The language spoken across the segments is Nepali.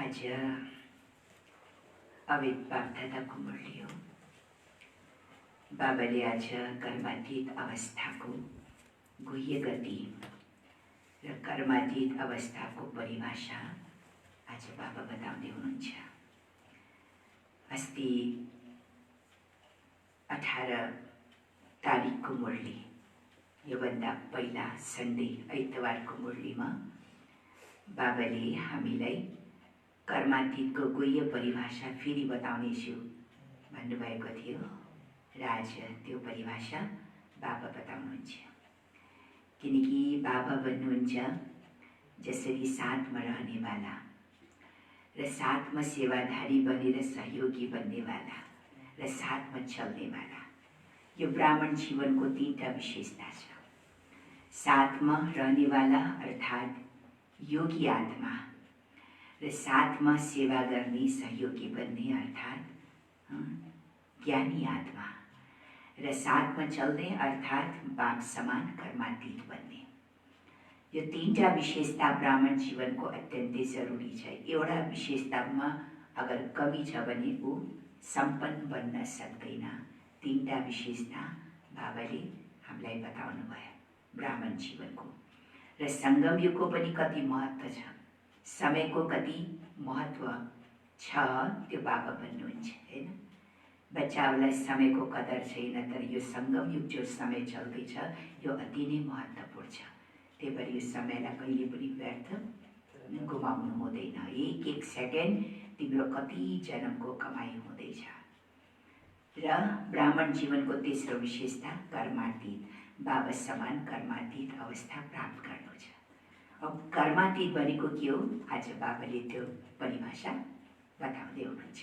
आज अवेद बापदादाको मुरली हो। बाबाले आज कर्मातीत अवस्थाको गुह्य गति र कर्मातीत अवस्थाको परिभाषा आज बाबा बताउँदै हुनुहुन्छ। अस्ति 18 तारिकको मुरली, योभन्दा पहिला सन्डे आइतबारको मुरलीमा बाबाले हामीलाई कर्मातीतको गुह्य परिभाषा फेरि बताउनेछु भन्नुभएको थियो र आज त्यो परिभाषा बाबा बताउनुहुन्छ। किनकि बाबा भन्नुहुन्छ जसरी साथमा रहनेवाला र साथमा सेवाधारी बनेर सहयोगी बन्नेवाला र साथमा चल्नेवाला, यो ब्राह्मण जीवनको 3टा विशेषता छ। साथमा रहनेवाला अर्थात् योगी आत्मा र साथमा सेवा गर्ने सहयोगी बन्ने अर्थात् ज्ञानी आत्मा र साथमा चल्ने अर्थात् बाप समान कर्मातीत बन्ने। यो 3टा विशेषता ब्राह्मण जीवनको अत्यन्तै जरुरी छ। एउटा विशेषतामा अगर कमी छ भने ऊ सम्पन्न बन्न सक्दैन। 3टा विशेषता बाबाले हामीलाई बताउनु भयो ब्राह्मण जीवनको। र संगम युगको पनि कति महत्त्व छ, समयको कति महत्त्व छ त्यो बाबा भन्नुहुन्छ हैन। बच्चाहरूलाई समयको कदर छैन, तर यो संगम युग जो समय चल्दैछ यो अति नै महत्त्वपूर्ण छ। त्यही भएर यो समयलाई कहिले पनि व्यर्थ गुमाउनु हुँदैन। एक एक सेकेन्ड तिम्रो कति जन्मको कमाई हुँदैछ। र ब्राह्मण जीवनको तेस्रो विशेषता कर्मातीत, बाबा समान कर्मातीत अवस्था प्राप्त गर्नु छ। अब कर्मातीत भनेको के हो, आज बाबाले त्यो परिभाषा बताउँदै हुनुहुन्छ।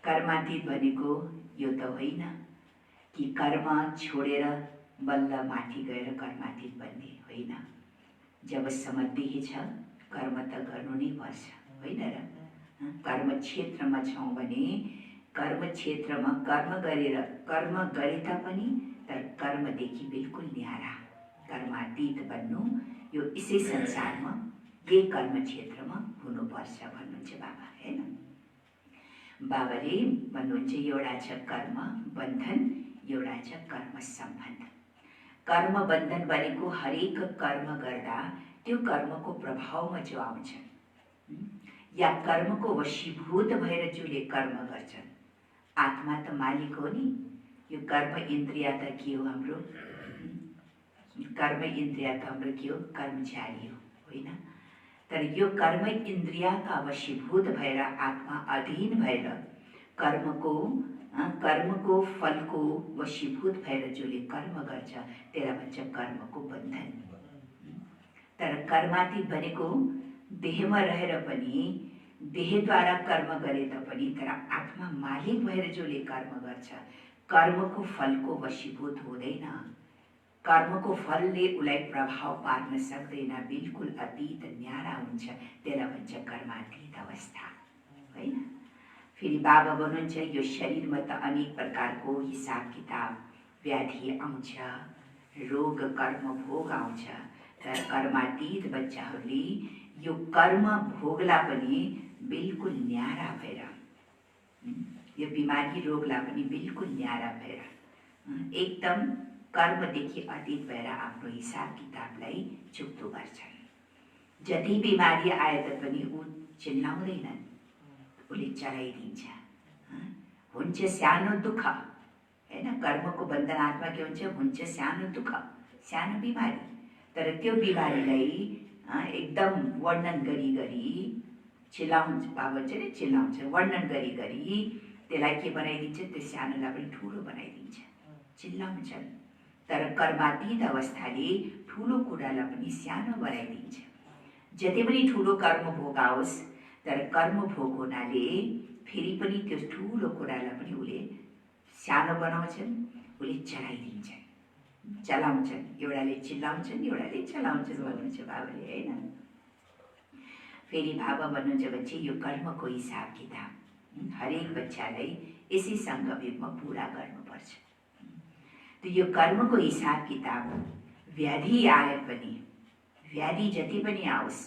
कर्मातीत भनेको यो त होइन कि कर्म छोडेर बल्ल माथि गएर कर्मातीत बन्ने होइन। जबसम्म देह छ कर्म त गर्नु नै पर्छ, होइन र? कर्म क्षेत्रमा छौँ भने कर्म क्षेत्रमा कर्म गरे तापनि तर कर्मदेखि बिल्कुल न्यारा कर्मातीत बन्नु, यो यसै संसारमा यही कर्म क्षेत्रमा हुनुपर्छ भन्नुहुन्छ बाबा, हैन? बाबाले भन्नुहुन्छ एउटा छ कर्म बन्धन, एउटा छ कर्म सम्बन्ध। कर्म बन्धन भनेको हरेक कर्म गर्दा त्यो कर्मको प्रभावमा जो आउँछ या कर्मको वशीभूत भएर जसले कर्म गर्छन्, आत्मा त मालिक हो नि। यो कर्म इन्द्रिय त के हो हाम्रो? कर्म इन्द्रिय त हाम्रो के हो? कर्मचारी हो, होइन? तर यो कर्म इन्द्रियका वशीभूत भएर आत्मा अधीन भएर कर्मको फलको वशीभूत भएर जसले कर्म गर्छ त्यसलाई भन्छ कर्मको बन्धन। तर कर्मातीत भनेको देहमा रहेर पनि देहद्वारा कर्म गरे तापनि तर आत्मा मालिक भएर जसले कर्म गर्छ, कर्मको फलको वशीभूत हुँदैन। कर्मको फलले उसलाई प्रभाव पार्न सक्दैन, बिल्कुल अतीत न्यारा हुन्छ। त्यसलाई भन्छ कर्मातीत अवस्था, होइन? फेरि बाबा भन्नुहुन्छ यो शरीरमा त अनेक प्रकारको हिसाब किताब व्याधि आउँछ, रोग कर्म भोग आउँछ। तर कर्मातीत बच्चाहरूले यो कर्म भोगला पनि बिल्कुल न्यारा भएर, यो बिमारी रोगलाई पनि बिल्कुल न्यारा भएर एकदम कर्मदेखि अतीत भएर आफ्नो हिसाब किताबलाई चुक्तो गर्छन्। जति बिमारी आए तापनि ऊ चिल्लाउँदैनन्, उसले चलाइदिन्छ। हुन्छ सानो दुःख, होइन? कर्मको बन्धन आत्मा के हुन्छ सानो दुःख, सानो बिमारी, तर त्यो बिमारीलाई एकदम वर्णन गरी चिल्लाउँछ। बाबा चाहिँ नि चिल्लाउँछ, वर्णन गरी त्यसलाई के बनाइदिन्छ? त्यो सानोलाई पनि ठुलो बनाइदिन्छ, चिल्लाउँछन्। तर कर्मातीत अवस्थाले ठुलो कुरालाई पनि सानो बनाइदिन्छ। जति पनि ठुलो कर्म भोग आओस्, तर कर्म भोग हुनाले फेरि पनि त्यो ठुलो कुरालाई पनि उसले सानो बनाउँछन्, उसले चलाउँछन्। एउटाले चिल्लाउँछन्, एउटाले चलाउँछन् भन्नुहुन्छ बाबाले, होइन? फेरि बाबा भन्नुहुन्छ बच्चे यो कर्मको हिसाब किताब हरेक बच्चालाई यसै सङ्गमयुगमा पुरा गर्नुपर्छ। तो यो कर्मको हिसाब किताब व्याधि आए पनि, व्याधि जति पनि आओस्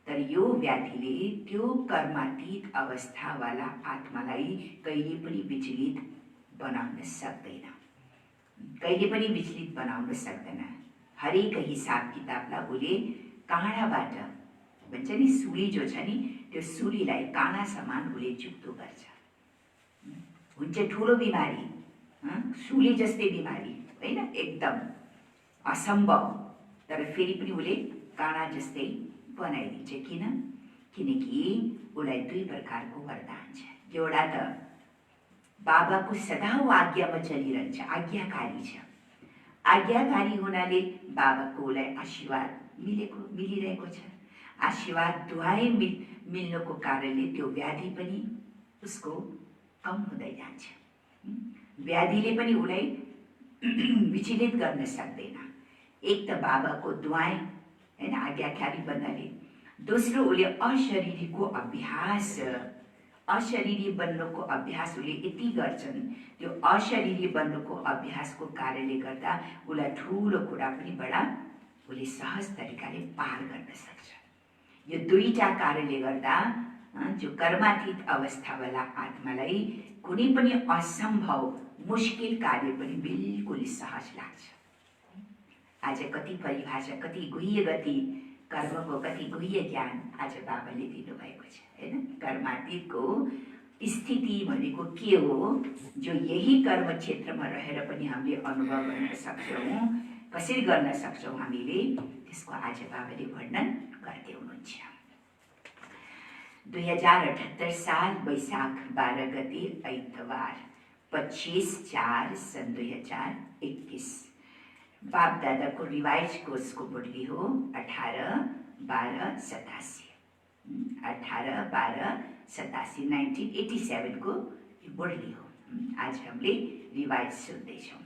तर यो व्याधिले त्यो कर्मातीत अवस्थावाला आत्मालाई कहिले पनि विचलित बनाउन सक्दैन, कहिले पनि विचलित बनाउन सक्दैन। हरेक हिसाब किताबलाई उसले काँडाबाट, भन्छ नि सुली जो छ नि, त्यो सुलीलाई काँडा समान उसले चुक्तो गर्छ। हुन्छ ठुलो बिमारी, सुली जस्तै बिमारी होइन, एकदम असम्भव, तर फेरि पनि उसले काँडा जस्तै बनाइदिन्छ। किनकि उसलाई दुई प्रकारको वरदान छ। एउटा त बाबाको सदा आज्ञामा चलिरहन्छ, आज्ञाकारी छ। आज्ञाकारी हुनाले बाबाको उसलाई आशीर्वाद मिलिरहेको छ। आशीर्वाद दुआई मिल्नुको कारणले त्यो व्याधि पनि उसको कम हुँदै जान्छ। व्याधिले पनि उसलाई विचलित गर्न सक्दैन। एक त बाबाको दुआई होइन, आज्ञाकारी बन्नाले। दोस्रो उसले अशरीरी बन्नुको अभ्यास उसले यति गर्छन्, त्यो अशरीरी बन्नुको अभ्यासको कारणले गर्दा उसलाई ठुलो कुरा पनि बडा उसले सहज तरिकाले पार गर्न सक्छ। यो दुईटा कारणले गर्दा जो कर्मातीत अवस्थावाला आत्मालाई कुनै पनि असम्भव मुस्किल कार्य पनि बिल्कुल सहज लाग्छ। आज कति परिभाषा, कति गुह्य गति, कर्मको कति गुह्य ज्ञान आज बाबाले दिनुभएको छ होइन। कर्मातीतको स्थिति भनेको के हो, जो यही कर्म क्षेत्रमा रहेर पनि हामीले अनुभव गर्न सक्छौँ, कसरी गर्न सक्छौँ हामीले, त्यसको आज बाबाले वर्णन गर्दै हुनुहुन्छ। 2078 साल वैशाख 12 गते आइतबार 25/4 सन् 2021 बाप दादाको रिवाइज कोर्सको मुरली हो 18/12/87। 18/12/87 1987 को मुरली हो। आज हामीले रिवाइज सुन्दैछौँ।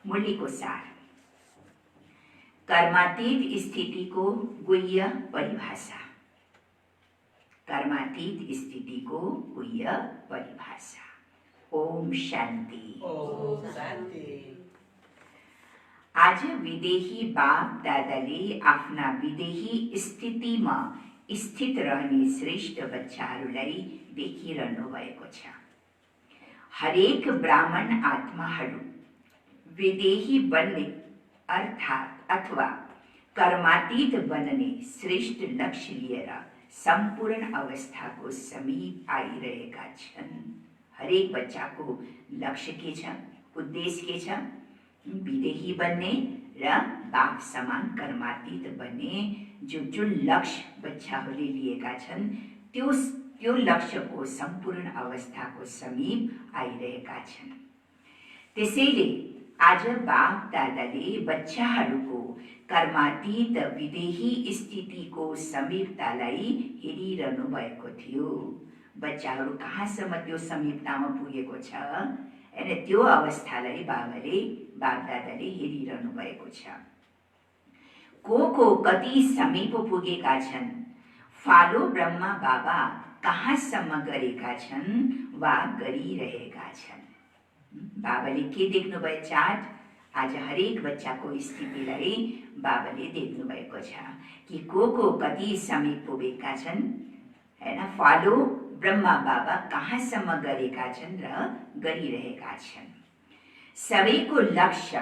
मुरलीको सार, कर्मातीत स्थितिको गुह्य परिभाषा। कर्मातीत स्थितिको गुह्य परिभाषा। ओम शान्ति। ओम शान्ति। आज विदेही बाप दादाले आफ्ना विदेही स्थितिमा स्थित रहने श्रेष्ठ बच्चाहरूलाई देखिरहनु भएको छ। हरेक ब्राह्मण आत्माहरू विदेही बन्ने अर्थात् अथवा कर्मातीत बन्ने श्रेष्ठ लक्ष्य लिएर सम्पूर्ण अवस्थाको समीप आइरहेका छन्। हरेक बच्चाको लक्ष्य के छ, उद्देश्य के छ? विदेही बन्ने र बाप समान कर्मातीत बन्ने जुन लक्ष्य बच्चाहरूले लिएका छन्, त्यो लक्ष्यको सम्पूर्ण अवस्थाको समीप आइरहेका छन्। त्यसैले आज बाप दादाले बच्चाहरूको कर्मातीत विदेही स्थितिको समीपतालाई हेरिरहनु भएको थियो। बच्चाहरू कहाँसम्म त्यो समीपतामा पुगेको छ अनि त्यो अवस्थालाई बाप दादाले हेरिरहनु भएको छ। को कति समीप पुगेका छन्, फालो ब्रह्मा बाबा कहाँसम्म गरेका छन् वा गरिरहेका छन्। बाबाले के देख्नुभयो चार्ट? आज हरेक बच्चाको स्थितिलाई बाबाले देख्नु भएको छ कि को कति समीप पुगेका छन् हैन। फालो ब्रह्मा बाबा कहाँसम्म गरेका छन् र गरिरहेका छन्। सबैको लक्ष्य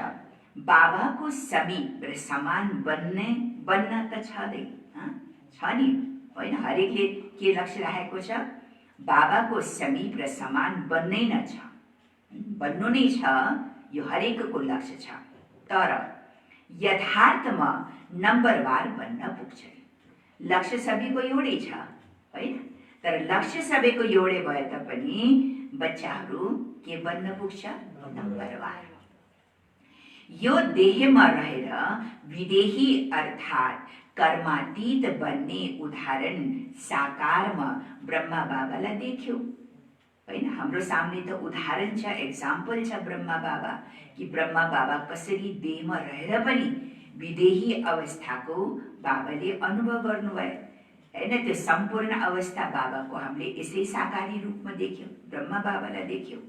बाबाको समीप र समान बन्न त छँदै छ नि होइन। हरेकले के लक्ष्य राखेको छ? बाबाको समीप र समान बन्नै न छ, बन्नु नै छ, यो हरेकको लक्ष्य छ। तर यथार्थमा नम्बरवार बन्न पुग्छ। लक्ष्य सबैको एउटै छ होइन, तर लक्ष्य सबैको एउटै भए तापनि बच्चाहरू के बन्न पुग्छ? नम्बरवार। यो देहमा रहेर विदेही अर्थात् कर्मातीत बन्ने उदाहरण साकारमा ब्रह्मा बाबालाई देख्यो होइन। हाम्रो सामने त उदाहरण छ, एक्जाम्पल छ ब्रह्मा बाबा, कि ब्रह्मा बाबा कसरी देहमा रहेर पनि विदेही अवस्थाको बाबाले अनुभव गर्नुभयो होइन। त्यो सम्पूर्ण अवस्था बाबाको हामीले यसै साकारी रूपमा देख्यौँ, ब्रह्मा बाबालाई देख्यौँ।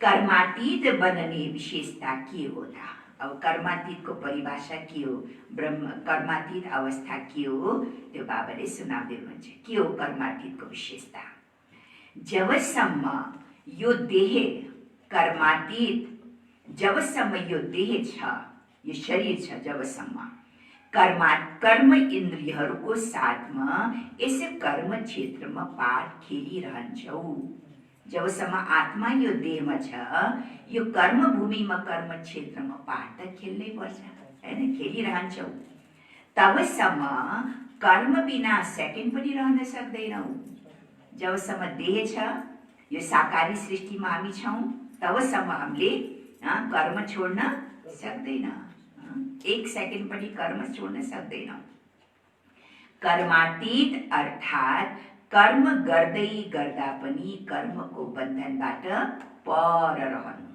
कर्मातीत बन्ने विशेषता के हो त? अब कर्मातीतको परिभाषा के हो, ब्रह्म कर्मातीत अवस्था के हो, त्यो बाबाले सुनाउँदै हुनुहुन्छ। के हो कर्मातीतको विशेषता? जबसम्म यो देह कर्मातीत, जबसम्म यो देह छ, यो शरीर छ, जबसम्म कर्म इन्द्रियहरूको साथमा यस कर्म क्षेत्रमा पाठ खेलिरहन्छौ। जबसम्म आत्मा यो देहमा छ, यो कर्म भूमिमा कर्म क्षेत्रमा पाठ त खेल्नै पर्छ हैन, खेलिरहन्छौ। तबसम्म कर्म बिना सेकेन्ड पनि रहन सक्दैनौ। जबसम्म देह छ, यो साकारी सृष्टिमा हामी छौँ, तबसम्म हामीले कर्म छोड्न सक्दैन, एक सेकेन्ड पनि कर्म छोड्न सक्दैनौ। कर्मातीत अर्थात् कर्म गर्दै गर्दा पनि कर्मको बन्धनबाट पर रहनु।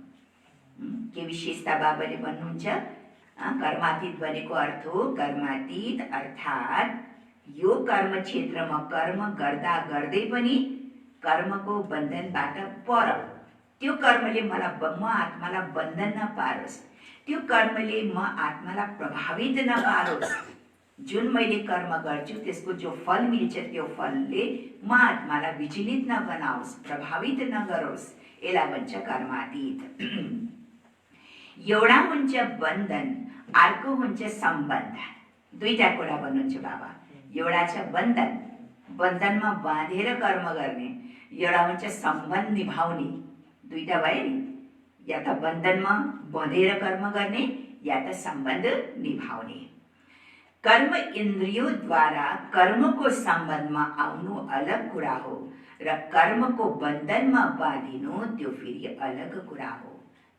के विशेषता बाबाले भन्नुहुन्छ? कर्मातीत भनेको अर्थ हो, कर्मातीत अर्थात् यो कर्म क्षेत्रमा कर्म गर्दा गर्दै पनि कर्मको बन्धनबाट पर, त्यो कर्मले म आत्मालाई बन्धन नपारोस्, त्यो कर्मले म आत्मालाई प्रभावित नपारोस्। जुन मैले कर्म गर्छु त्यसको जो फल मिल्छ त्यो फलले म आत्मालाई विचलित नबनाओस्, प्रभावित नगरोस्, यसलाई भन्छ कर्मातीत। एउटा हुन्छ बन्धन, अर्को हुन्छ सम्बन्ध। दुईटा कुरा भन्नुहुन्छ बाबा। एउटा छ बन्धन, बन्धनमा बाँधेर कर्म गर्ने, एउटा हुन्छ सम्बन्ध निभाउने। दुईटा भयो नि, या त बन्धनमा बाँधेर कर्म गर्ने या त सम्बन्ध निभाउने। कर्म इन्द्रियोद्वारा कर्मको सम्बन्धमा आउनु अलग कुरा हो र कर्मको बन्धनमा बाँधिनु त्यो फेरि अलग कुरा हो।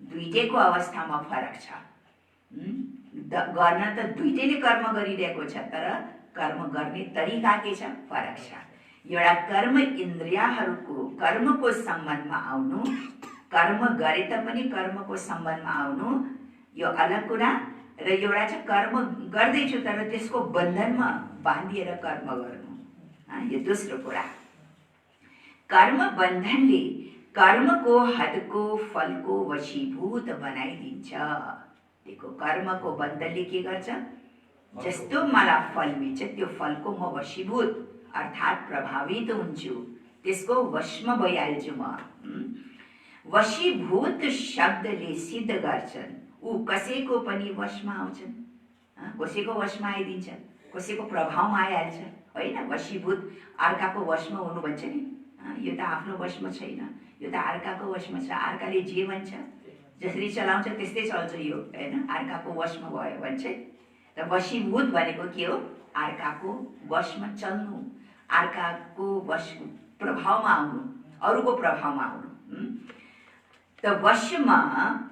दुईटैको अवस्थामा फरक छ। गर्न त दुईटैले कर्म गरिरहेको छ, तर कर्म गर्ने तरिका के छ, फरक छ। एउटा कर्म इन्द्रियहरूको कर्मको सम्बन्धमा आउनु, कर्म गरे तापनि कर्मको सम्बन्धमा आउनु, यो अलग कुरा। र एउटा चाहिँ कर्म गर्दैछु तर त्यसको बन्धनमा बाँधिएर कर्म गर्नु, यो दोस्रो कुरा। कर्म बन्धनले कर्मको हदको फलको वशीभूत बनाइदिन्छ। देखो, कर्मको बन्धनले के गर्छ? जस्तो मलाई फल मिल्छ त्यो फलको म वशीभूत अर्थात् प्रभावित हुन्छु, त्यसको वशमा भइहाल्छु म। वशीभूत शब्दले सिद्ध गर्छन् ऊ कसैको पनि वशमा आउँछन्, कसैको वशमा आइदिन्छ, कसैको प्रभावमा आइहाल्छ होइन। वशीभूत अर्काको वशमा हुनु भन्छ नि, यो त आफ्नो वशमा छैन, यो त अर्काको वशमा छ, अर्काले जे भन्छ जसरी चलाउँछ त्यस्तै चल्छ यो होइन, अर्काको वशमा भयो भन्छ। त वशीभूत भनेको के हो? अर्काको वशमा चल्नु, अर्काको वश प्रभावमा आउनु, अरूको प्रभावमा आउनु। त वशमा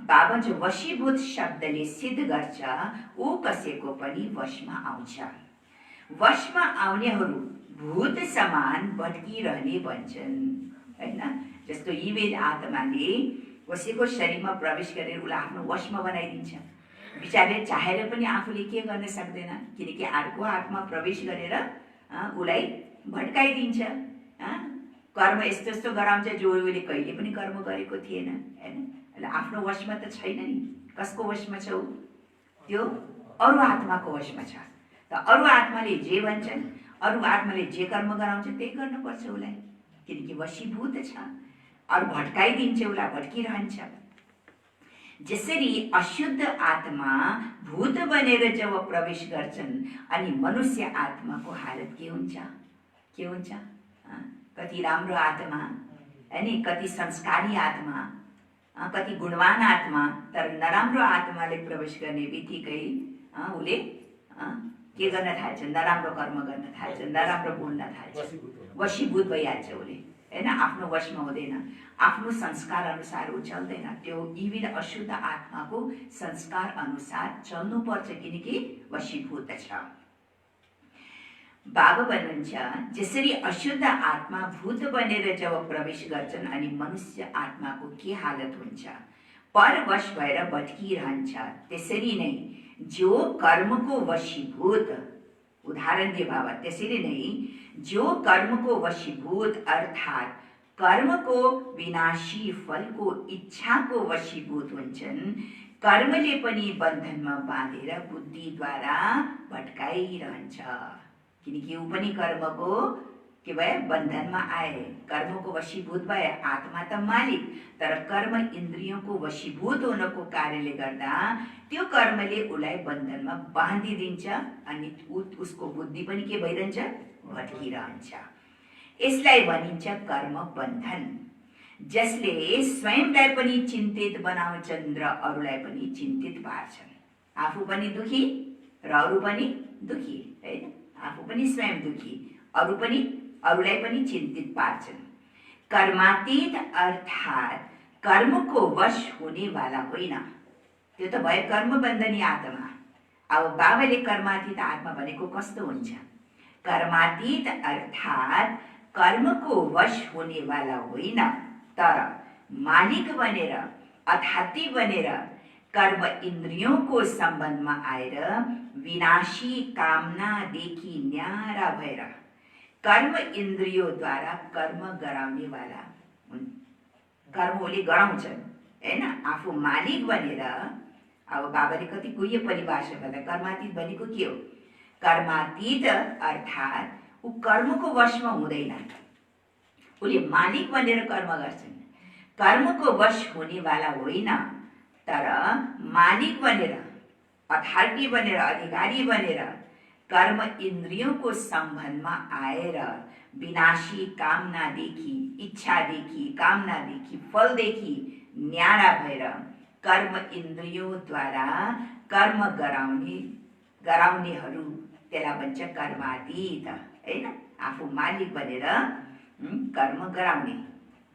बाबा जो वशीभूत शब्दले सिद्ध गर्छ ऊ कसैको पनि वशमा आउँछ। वशमा आउनेहरू भूत समान भट्किरहने भन्छन् हैन। जस्तो इवेल आत्माले कसैको शरीरमा प्रवेश गरेर उसलाई आफ्नो वशमा बनाइदिन्छ। विचारले चाहेर पनि आफूले के गर्न सक्दैन, किनकि अर्को आत्मा प्रवेश गरेर उसलाई भट्काइदिन्छ। कर्म यस्तो यस्तो गराउँछ जो उसले कहिले पनि कर्म गरेको थिएन हैन। आफ्नो वशमा त छैन नि, कसको वशमा छ? त्यो अरू आत्माको वशमा छ। त अरू आत्माले जे भन्छन्, अरू आत्माले जे कर्म गराउँछ त्यही गर्नुपर्छ उसलाई, किनकि वशीभूत छ। अरू भट्काइदिन्छ, उसलाई भट्किरहन्छ। जसरी अशुद्ध आत्मा भूत बनेर जब प्रवेश गर्छन् अनि मनुष्य आत्माको हालत के हुन्छ? के हुन्छ? कति राम्रो आत्मा अनि कति संस्कारी आत्मा, कति गुणवान आत्मा, तर नराम्रो आत्माले प्रवेश गर्ने बित्तिकै उसले के गर्न थाल्छ? नराम्रो कर्म गर्न थाल्छ, नराम्रो बोल्न थाल्छ, वशीभूत भइहाल्छ उसले हैन। आफ्नो वशमा हुँदैन, आफ्नो संस्कार अनुसार ऊ चल्दैन। त्यो इविल अशुद्ध आत्माको संस्कार अनुसार चल्नुपर्छ, किनकि वशीभूत छ। बाबा भन्नुहुन्छ जसरी अशुद्ध आत्मा भूत बनेर जब प्रवेश गर्छन् अनि मनुष्य आत्माको के हालत हुन्छ? परवश भएर भट्किरहन्छ। त्यसरी नै जो कर्मको वशीभूत, उदाहरण दिए बाबा, त्यसरी नै जो कर्मको वशीभूत अर्थात् कर्मको विनाशी फलको इच्छाको वशीभूत हुन्छन्, कर्मले पनि बन्धनमा बाँधेर बुद्धिद्वारा भट्काइरहन्छ। किनकि ऊ पनि कर्मको के भयो, बन्धनमा आए, कर्मको वशीभूत भए। आत्मा त मालिक, तर कर्म इन्द्रियोंको वशीभूत होनको कारणले गर्दा त्यो कर्मले उसलाई बन्धनमा बाँधिदिन्छ अनि उसको बुद्धि पनि के भइरहन्छ, भट्किरहन्छ। यसलाई भनिन्छ कर्म बन्धन, जसले स्वयंलाई पनि चिन्तित बनाउँछन् र अरूलाई पनि चिन्तित पार्छन्। आफू पनि दुखी र अरू पनि दुखी, हैन? आफू पनि स्वयं दुखी, अरूलाई पनि चिन्तित पार्छन्। कर्मातीत अर्थात कर्मको वश हुनेवाला होइन। त्यो त भयो कर्मबन्धनी आत्मा। अब बाबाले कर्मातीत आत्मा भनेको कस्तो हुन्छ? कर्मातीत अर्थात कर्मको वश हुनेवाला होइन, तर मालिक बनेर अथाती बनेर कर्म इन्द्रियोंको सम्बन्धमा आएर विनाशी कामनादेखि न्यारा भएर कर्म इन्द्रियोद्वारा कर्म गराउनेवाला हुन्। कर्मले गराउँछन्, हैन? आफू मालिक बनेर, अब बाबाले कति गुह्य परिभाषा गर्दा कर्मातीत भनेको के हो? कर्मातीत अर्थात ऊ कर्मको वशमा हुँदैन, उसले मालिक बनेर कर्म गर्छन्। कर्मको वश हुनेवाला होइन, तर मालिक बनेर, अथारिटी बनेर, अधिकारी बनेर कर्म इन्द्रियोंको सम्बन्धमा आएर विनाशी कामनादेखि, इच्छादेखि, कामनादेखि, फलदेखि न्यारा भएर कर्म इन्द्रियोद्वारा कर्म गराउनेहरू त्यसलाई भन्छ कर्मातीत, हैन? आफू मालिक बनेर कर्म गराउने,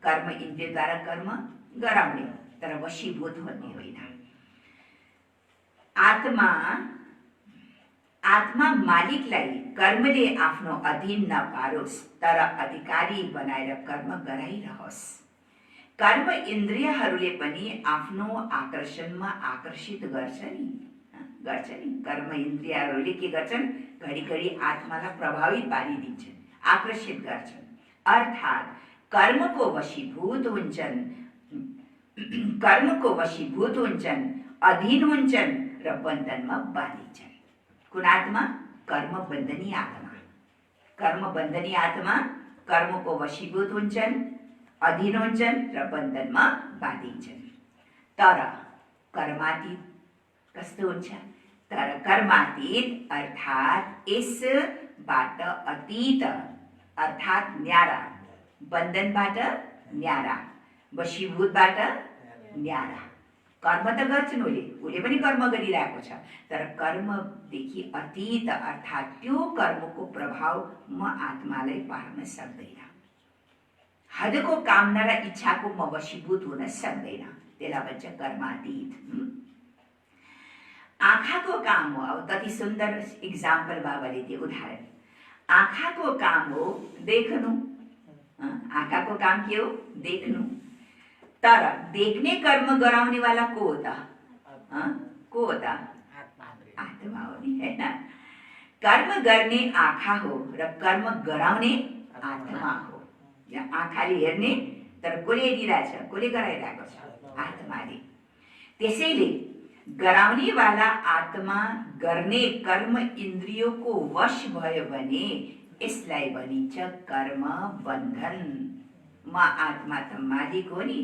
कर्म इन्द्रियद्वारा कर्म गराउने, तर वशीभूत हुने होइन। आत्मा मालिकलाई कर्मले आफ्नो अधीन नपारोस्, तर अधिकारी बनाएर कर्म गराइरहोस्। कर्म इन्द्रियहरूले पनि आफ्नो आकर्षणमा आकर्षित गर्छ नि। कर्म इन्द्रियहरूले के गर्छन्? घडिघडी आत्मालाई प्रभावित पारिदिन्छन्, आकर्षित गर्छन्। अर्थात् कर्मको वशीभूत हुन्छन्, अधीन हुन्छन् र बन्धनमा बाँधिन्छन्। कुन आत्मा? कर्म बन्धनी आत्मा। कर्म बन्धनी आत्मा कर्मको वशीभूत हुन्छन्, अधीन हुन्छन् र बन्धनमा बाँधिन्छन्। तर कर्मातीत कस्तो हुन्छ? तर कर्मातीत अर्थात यसबाट अतीत, अर्थात न्यारा, बन्धनबाट न्यारा, वशीभूतबाट न्यारा। कर्म त गर्छन्, उसले पनि कर्म गरिरहेको छ, तर कर्मदेखि अतीत अर्थात त्यो कर्मको प्रभाव म आत्मालाई पार्न सक्दैन। हदको कामना र इच्छाको म वशीभूत हुन सक्दैन, त्यसलाई भन्छ कर्मातीत। आँखाको काम हो। अब कति सुन्दर इक्जाम्पल बाबाले दिए, उदाहरण। आँखाको काम हो देख्नु। आँखाको काम के हो? देख्नु। तर देख्ने कर्म गराउने वाला को हो त? को हो त? आत्मा हो नि, हैन? कर्म गर्ने आँखा हो र कर्म गराउने आत्मा हो। आँखाले हेर्ने, तर कसले हेरिरहेछ? कसले गराइरहेको छ? आत्माले। त्यसैले गराउने वाला आत्मा गर्ने कर्म इन्द्रियोको वश भयो भने यसलाई भनिन्छ कर्म बन्धन। म आत्मा त मालिक हो नि,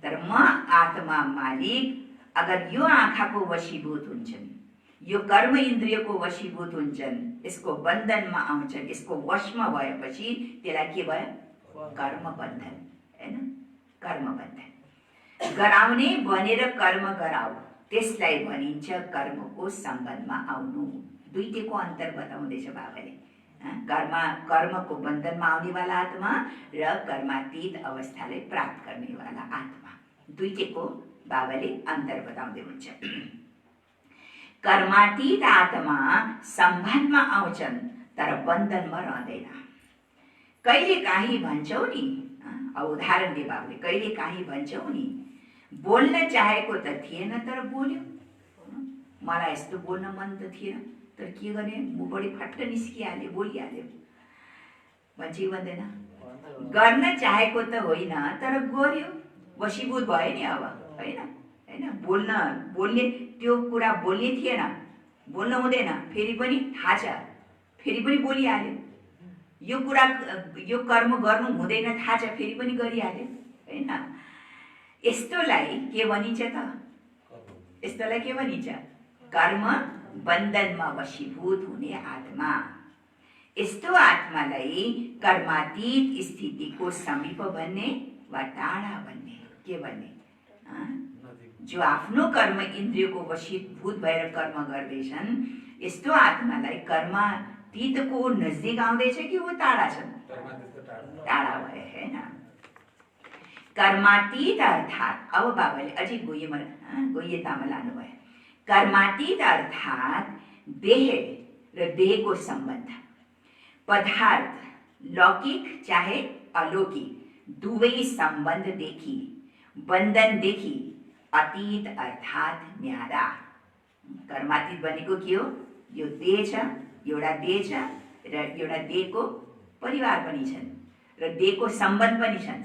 तर म आत्मा मालिक अगर यो आँखाको वशीभूत हुन्छन्, यो कर्म इन्द्रियको वशीभूत हुन्छन्, यसको बन्धनमा आउँछन्, यसको वशमा भएपछि त्यसलाई के भयो? कर्म बन्धन, हैन? कर्म बन्धन। गराउने भनेर कर्म गराऊ, त्यसलाई भनिन्छ कर्मको सम्बन्धमा आउनु। दुईटैको अन्तर बताउँदैछ बाबाले। कर्मको बन्धनमा आउनेवाला आत्मा र कर्मातीत अवस्थालाई प्राप्त गर्नेवाला आत्मा, दुईटैको बाबाले अन्तर बताउँदै हुन्छ। कर्मातीत आत्मा सम्बन्धमा आउँछन्, तर बन्धनमा रहँदैन। कहिले काहीँ भन्छौ नि, अब उदाहरण दिए बाबुले, कहिले काहीँ भन्छौ नि, बोल्न चाहेको त थिएन तर बोल्यो, मलाई यस्तो बोल्न मन त थिएन, तर के गर्ने, मुखबाट फट्ट निस्किहाल्यो, बोलिहाल्यो भन्छ कि भन्दैन? गर्न चाहेको त होइन तर गर्यो, वशीभूत भयो नि अब, होइन? हैन। बोल्ने त्यो कुरा बोल्ने थिएन, बोल्न हुँदैन, फेरि पनि थाहा छ, फेरि पनि बोलिहाल्यो। यो कुरा यो कर्म गर्नु हुँदैन थाहा छ, फेरि पनि गरिहाल्यो हैन। यस्तोलाई के भनिन्छ त? यस्तोलाई के भनिन्छ? कर्म बन्धनमा वशीभूत हुने आत्मा। यस्तो आत्मालाई कर्मातीत स्थितिको समीप भन्ने वा टाढा भन्ने। के भन्ने? जो आफ्नो कर्म इन्द्रियको वशीभूत भएर कर्म गर्दैछन्, यस्तो आत्मालाई कर्मातीतको नजिक आउँदैछ कि वो टाढा छन्? टाढा भए हैन। कर्मातीत अर्थात, अब बाबाले अझै गोह्यतामा लानुभयो। कर्मातीत अर्थात देह र देहको सम्बन्ध, पदार्थ लौकिक चाहे अलौकिक दुवै सम्बन्धदेखि, बन्धनदेखि अतीत अर्थात न्यारा। कर्मातीत भनेको के हो? यो देह छ, एउटा देह छ र एउटा देहको परिवार पनि छन् र देहको सम्बन्ध पनि छन्।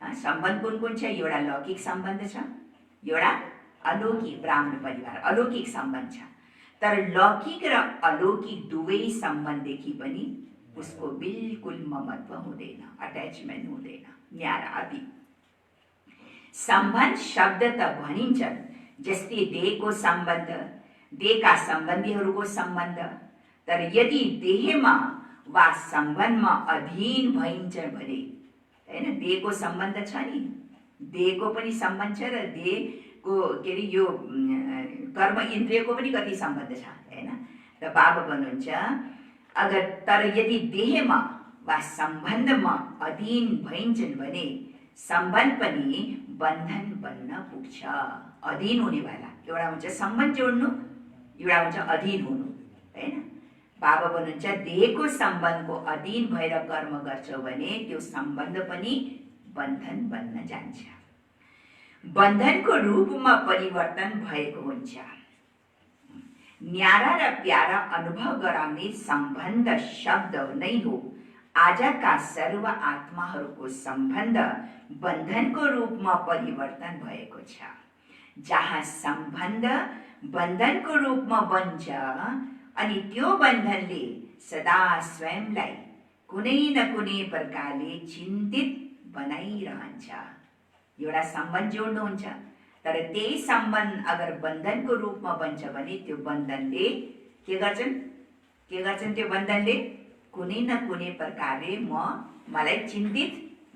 सम्बन्ध कुन कुन छ? एउटा लौकिक सम्बन्ध छ, एउटा अलौकिक ब्राह्मण परिवार अलौकिक सम्बन्ध छ। तर लौकिक र अलौकिक दुवै सम्बन्धदेखि पनि उसको बिल्कुल ममत्व हुँदैन, अट्याचमेन्ट हुँदैन, न्यारा अति। सम्बन्ध शब्द त भनिन्छन्, जस्तै देहको सम्बन्ध, देहका सम्बन्धीहरूको सम्बन्ध। तर यदि देहमा वा सम्बन्धमा अधीन भइन्छ भने, हैन, देहको सम्बन्ध छ नि, देहको पनि सम्बन्ध छ र देहको के अरे यो कर्म इन्द्रियको पनि कति सम्बन्ध छ हैन। र बाबा भन्नुहुन्छ अगर तर यदि देहमा वा सम्बन्धमा अधीन भइन्छन् भने सम्बन्ध पनि बन्धन बन्न पुग्छ। अधीन हुनेवाला एउटा हुन्छ सम्बन्ध जोड्नु, एउटा हुन्छ अधीन हुनु हैन। बाबा भन्नुहुन्छ देहको सम्बन्धको अधीन भएर कर्म गर्छौ भने त्यो सम्बन्ध पनि बन्धन बन्न जान्छ, बन्धनको रूपमा परिवर्तन भएको हुन्छ। न्यारा र प्यारा अनुभव गराउने सम्बन्ध शब्द नै हो आजका सर्व आत्माहरूको सम्बन्ध बन्धनको रूपमा परिवर्तन भएको छ। जहाँ सम्बन्ध बन्धनको रूपमा बन्छ अनि त्यो बन्धनले सदा स्वयंलाई कुनै न कुनै प्रकारले चिन्तित बनाइरहन्छ। एउटा सम्बन्ध जोड्नुहुन्छ, तर त्यही सम्बन्ध अगर बन्धनको रूपमा बन्छ भने त्यो बन्धनले के गर्छन् त्यो बन्धनले कुनै न कुनै प्रकारले मलाई चिन्तित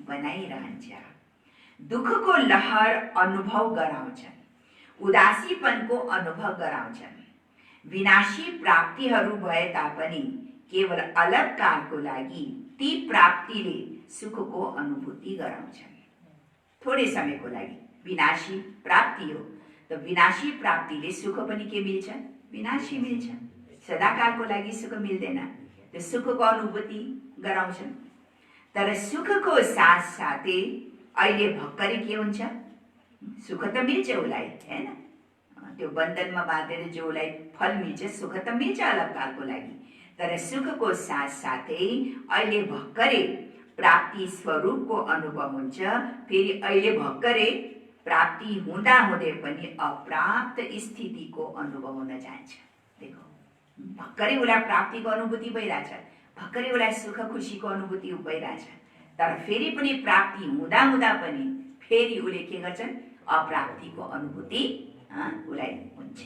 बनाइरहन्छ। दुःखको लहर अनुभव गराउँछन्, उदासीपनको अनुभव गराउँछन्। विनाशी प्राप्तिहरू भए तापनि केवल अलपकालको लागि ती प्राप्तिले सुखको अनुभूति गराउँछन्। थोरै समयको लागि विनाशी प्राप्ति हो, त विनाशी प्राप्तिले सुख पनि के मिल्छ? विनाशी मिल्छ। सदाकालको लागि सुख मिल्दैन, त्यो सुखको अनुभूति गराउँछन्। तर सुखको साथसाथै अहिले भर्खरै के हुन्छ? सुख त मिल्छ उसलाई हैन, त्यो बन्धनमा बाँधेर जो उसलाई फल मिल्छ सुख त मिल्छ अलपकालको लागि। तर सुखको साथसाथै अहिले भर्खरै प्राप्ति स्वरूपको अनुभव हुन्छ। फेरि अहिले भर्खरै प्राप्ति हुँदा हुँदै पनि अप्राप्त स्थितिको अनुभव हुन जान्छ। देखो, भर्खरै उसलाई प्राप्तिको अनुभूति भइरहेछ, भर्खरै उसलाई सुख खुसीको अनुभूति भइरहेछ, तर फेरि पनि प्राप्ति हुँदा हुँदा पनि फेरि उसले के गर्छन्? अप्राप्तिको अनुभूति उसलाई हुन्छ।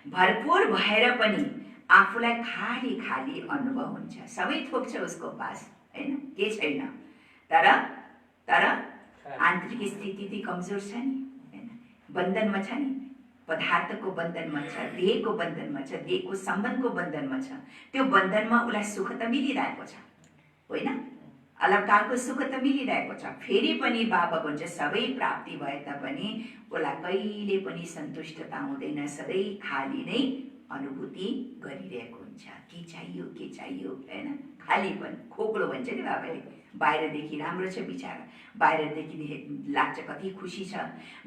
भरपूर भएर पनि आफूलाई खाली खाली अनुभव हुन्छ। सबै थोक छ उसको पास हैन, के छैन, तर आन्तरिक स्थिति चाहिँ कमजोर छ नि हैन। बन्धनमा छ नि, पदार्थको बन्धनमा छ, देहको बन्धनमा छ, देहको सम्बन्धको बन्धनमा छ। त्यो बन्धनमा उसलाई सुख त मिलिरहेको छ होइन, अलपकालको सुख त मिलिरहेको छ। फेरि पनि बाबा भन्छ सबै प्राप्ति भए तापनि उसलाई कहिले पनि सन्तुष्टता हुँदैन, सधैँ खाली नै अनुभूति गरिरहेको हुन्छ। के चाहियो हैन, खालीपन, खोक्लो भन्छ नि बाबाले। बाहिरदेखि राम्रो छ बिचारा, बाहिरदेखि लाग्छ कति खुसी छ,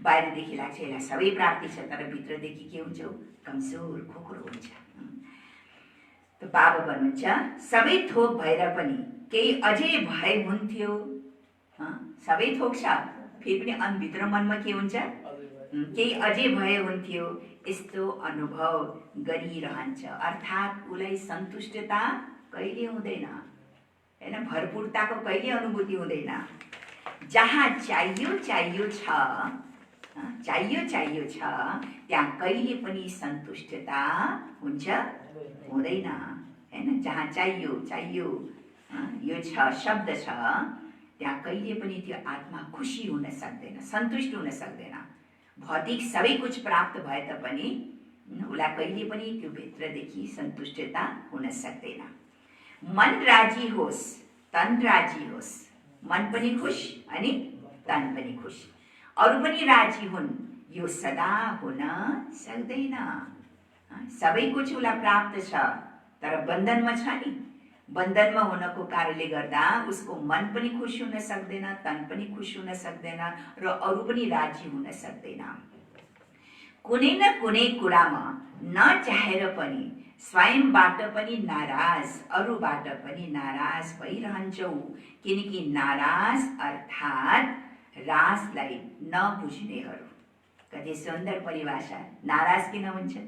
बाहिरदेखि लाग्छ यसलाई सबै प्राप्ति छ, तर भित्रदेखि के हुन्छ? कमजोर, खोक्रो हुन्छ। त बाबा भन्नुहुन्छ सबै थोक भएर पनि केही अझै भए हुन्थ्यो। सबै थोक छ फेरि पनि भित्र मनमा के हुन्छ, केही अझै भए हुन्थ्यो, यस्तो अनुभव गरिरहन्छ। अर्थात् उसलाई सन्तुष्टता कहिले हुँदैन हैन, भरपूरताको कहिले अनुभूति हुँदैन। जहाँ चाहियो चाहियो छ, चाहियो चाहियो छ, त्यहाँ कहिले पनि सन्तुष्टता हुन्छ हुँदैन हैन। जहाँ चाहियो चाहियो यो छ शब्द छ, त्यहाँ कहिले पनि त्यो आत्मा खुसी हुन सक्दैन, सन्तुष्ट हुन सक्दैन। भौतिक सबै कुछ प्राप्त भए तापनि उसलाई कहिले पनि त्यो भित्रदेखि सन्तुष्टता हुन सक्दैन। मन राजी होस्, तन राजी होस्, मन पनि खुश अनि तन पनि खुश, अरू पनि राजी हुन्, यो सदा हुन सक्दैन। सबै कुछ उसलाई प्राप्त छ तर बन्धनमा छ नि, बन्धनमा हुनको कारणले गर्दा उसको मन पनि खुश हुन सक्दैन, तन पनि खुश हुन सक्दैन र अरू पनि राजी हुन सक्दैन। कुनै न कुनै कुरामा नचाहेर पनि स्वयंबाट पनि नाराज, अरूबाट पनि नाराज भइरहन्छौ, किनकि नाराज अर्थात् राजलाई नबुझ्नेहरू। कति सुन्दर परिभाषा। नाराज किन हुन्छन्?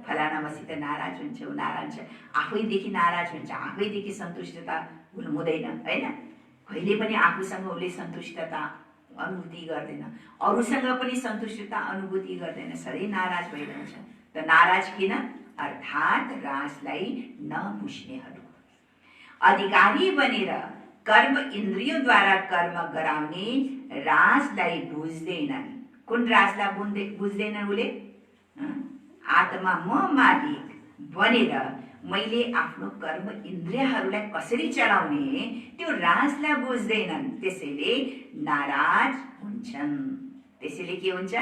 फलाना मसित नाराज हुन्छ, ऊ नाराज हुन्छ, आफैदेखि नाराज हुन्छ, आफैदेखि सन्तुष्टता हुँदैन हैन। कहिले पनि आफूसँग उसले सन्तुष्टता अनुभूति गर्दैन, अरूसँग पनि सन्तुष्टता अनुभूति गर्दैन, सधैँ नाराज भइरहन्छ। त नाराज किन? अर्थात् राजलाई नबुझ्नेहरू। अधिकारी बनेर कर्म इन्द्रियद्वारा कर्म गराउने राजलाई बुझ्दैनन्। कुन राजलाई बुझ्दैनन् उसले? आत्मा म मालिक बनेर मैले आफ्नो कर्म इन्द्रियहरूलाई कसरी चलाउने त्यो राजलाई बुझ्दैनन्, त्यसैले नाराज हुन्छन्। त्यसैले के हुन्छ?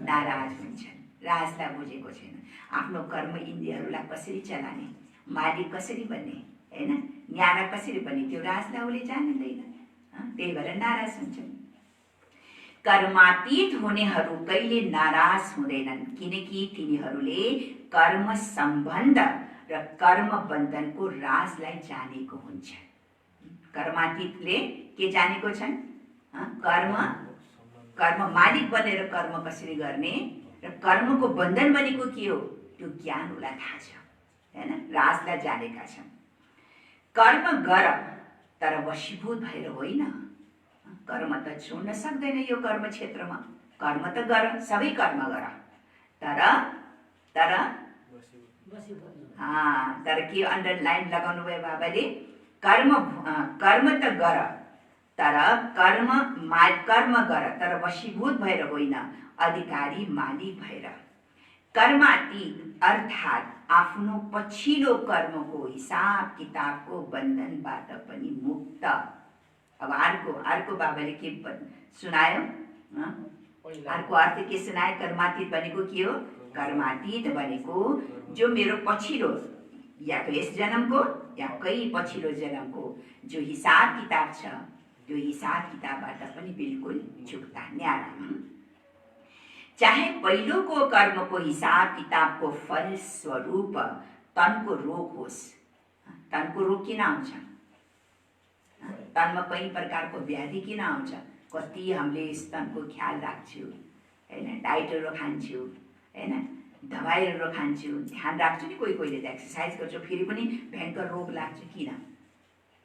नाराज हुन्छन्। राजलाई बुझेको छैन, आफ्नो कर्म इन्द्रियहरूलाई कसरी चलाने, मालिक कसरी बन्ने हैन, न्यारा कसरी बन्ने, त्यो राजलाई उसले जान्दैन, त्यही भएर नाराज हुन्छन्। कर्मातीत हुनेहरू कहिले नाराज हुँदैनन्, किनकि तिनीहरूले कर्म सम्बन्ध र कर्म बन्धनको राजलाई जानेको हुन्छ। कर्मातीतले के जानेको छन्? कर्म मालिक बनेर कर्म कसरी गर्ने र कर्मको बन्धन भनेको के हो त्यो ज्ञान उसलाई थाहा छ हैन, राजलाई जानेका छन्। कर्म गर तर वशीभूत भएर होइन। कर्म त छोड्न सक्दैन यो कर्म क्षेत्रमा, कर्म त गर, सबै कर्म गर, तर तर के अन्डरलाइन लगाउनु भयो बाबाले? कर्म त गर तर कर्म गर तर वशीभूत भएर होइन, अधिकारी मालिक भएर। कर्मातीत अर्थात् आफ्नो पछिल्लो कर्मको हिसाब किताबको बन्धनबाट पनि मुक्त। अब अर्को बाबाले के सुनायो? अर्को अर्थ के सुनायो? कर्मातीत भनेको के हो? कर्मातीत भनेको जो मेरो पछिल्लो या तो यस जन्मको या कई पछिल्लो जन्मको जो हिसाब किताब छ, त्यो हिसाब किताबबाट पनि बिल्कुल छुट्टा, न्यारा। चाहे पहिलोको कर्मको हिसाब किताबको फल स्वरूप तनको रोग होस्। तनको रोग किन आउँछ? तनमा कई प्रकारको व्याधि किन आउँछ? कति हामीले स्तनको ख्याल राख्छु हैन, डाइटहरू खान्छु हैन, दबाईहरू खान्छु, ध्यान राख्छु नि, कोहीले त एक्सर्साइज गर्छु, फेरि पनि भयङ्कर रोग लाग्छ। किन?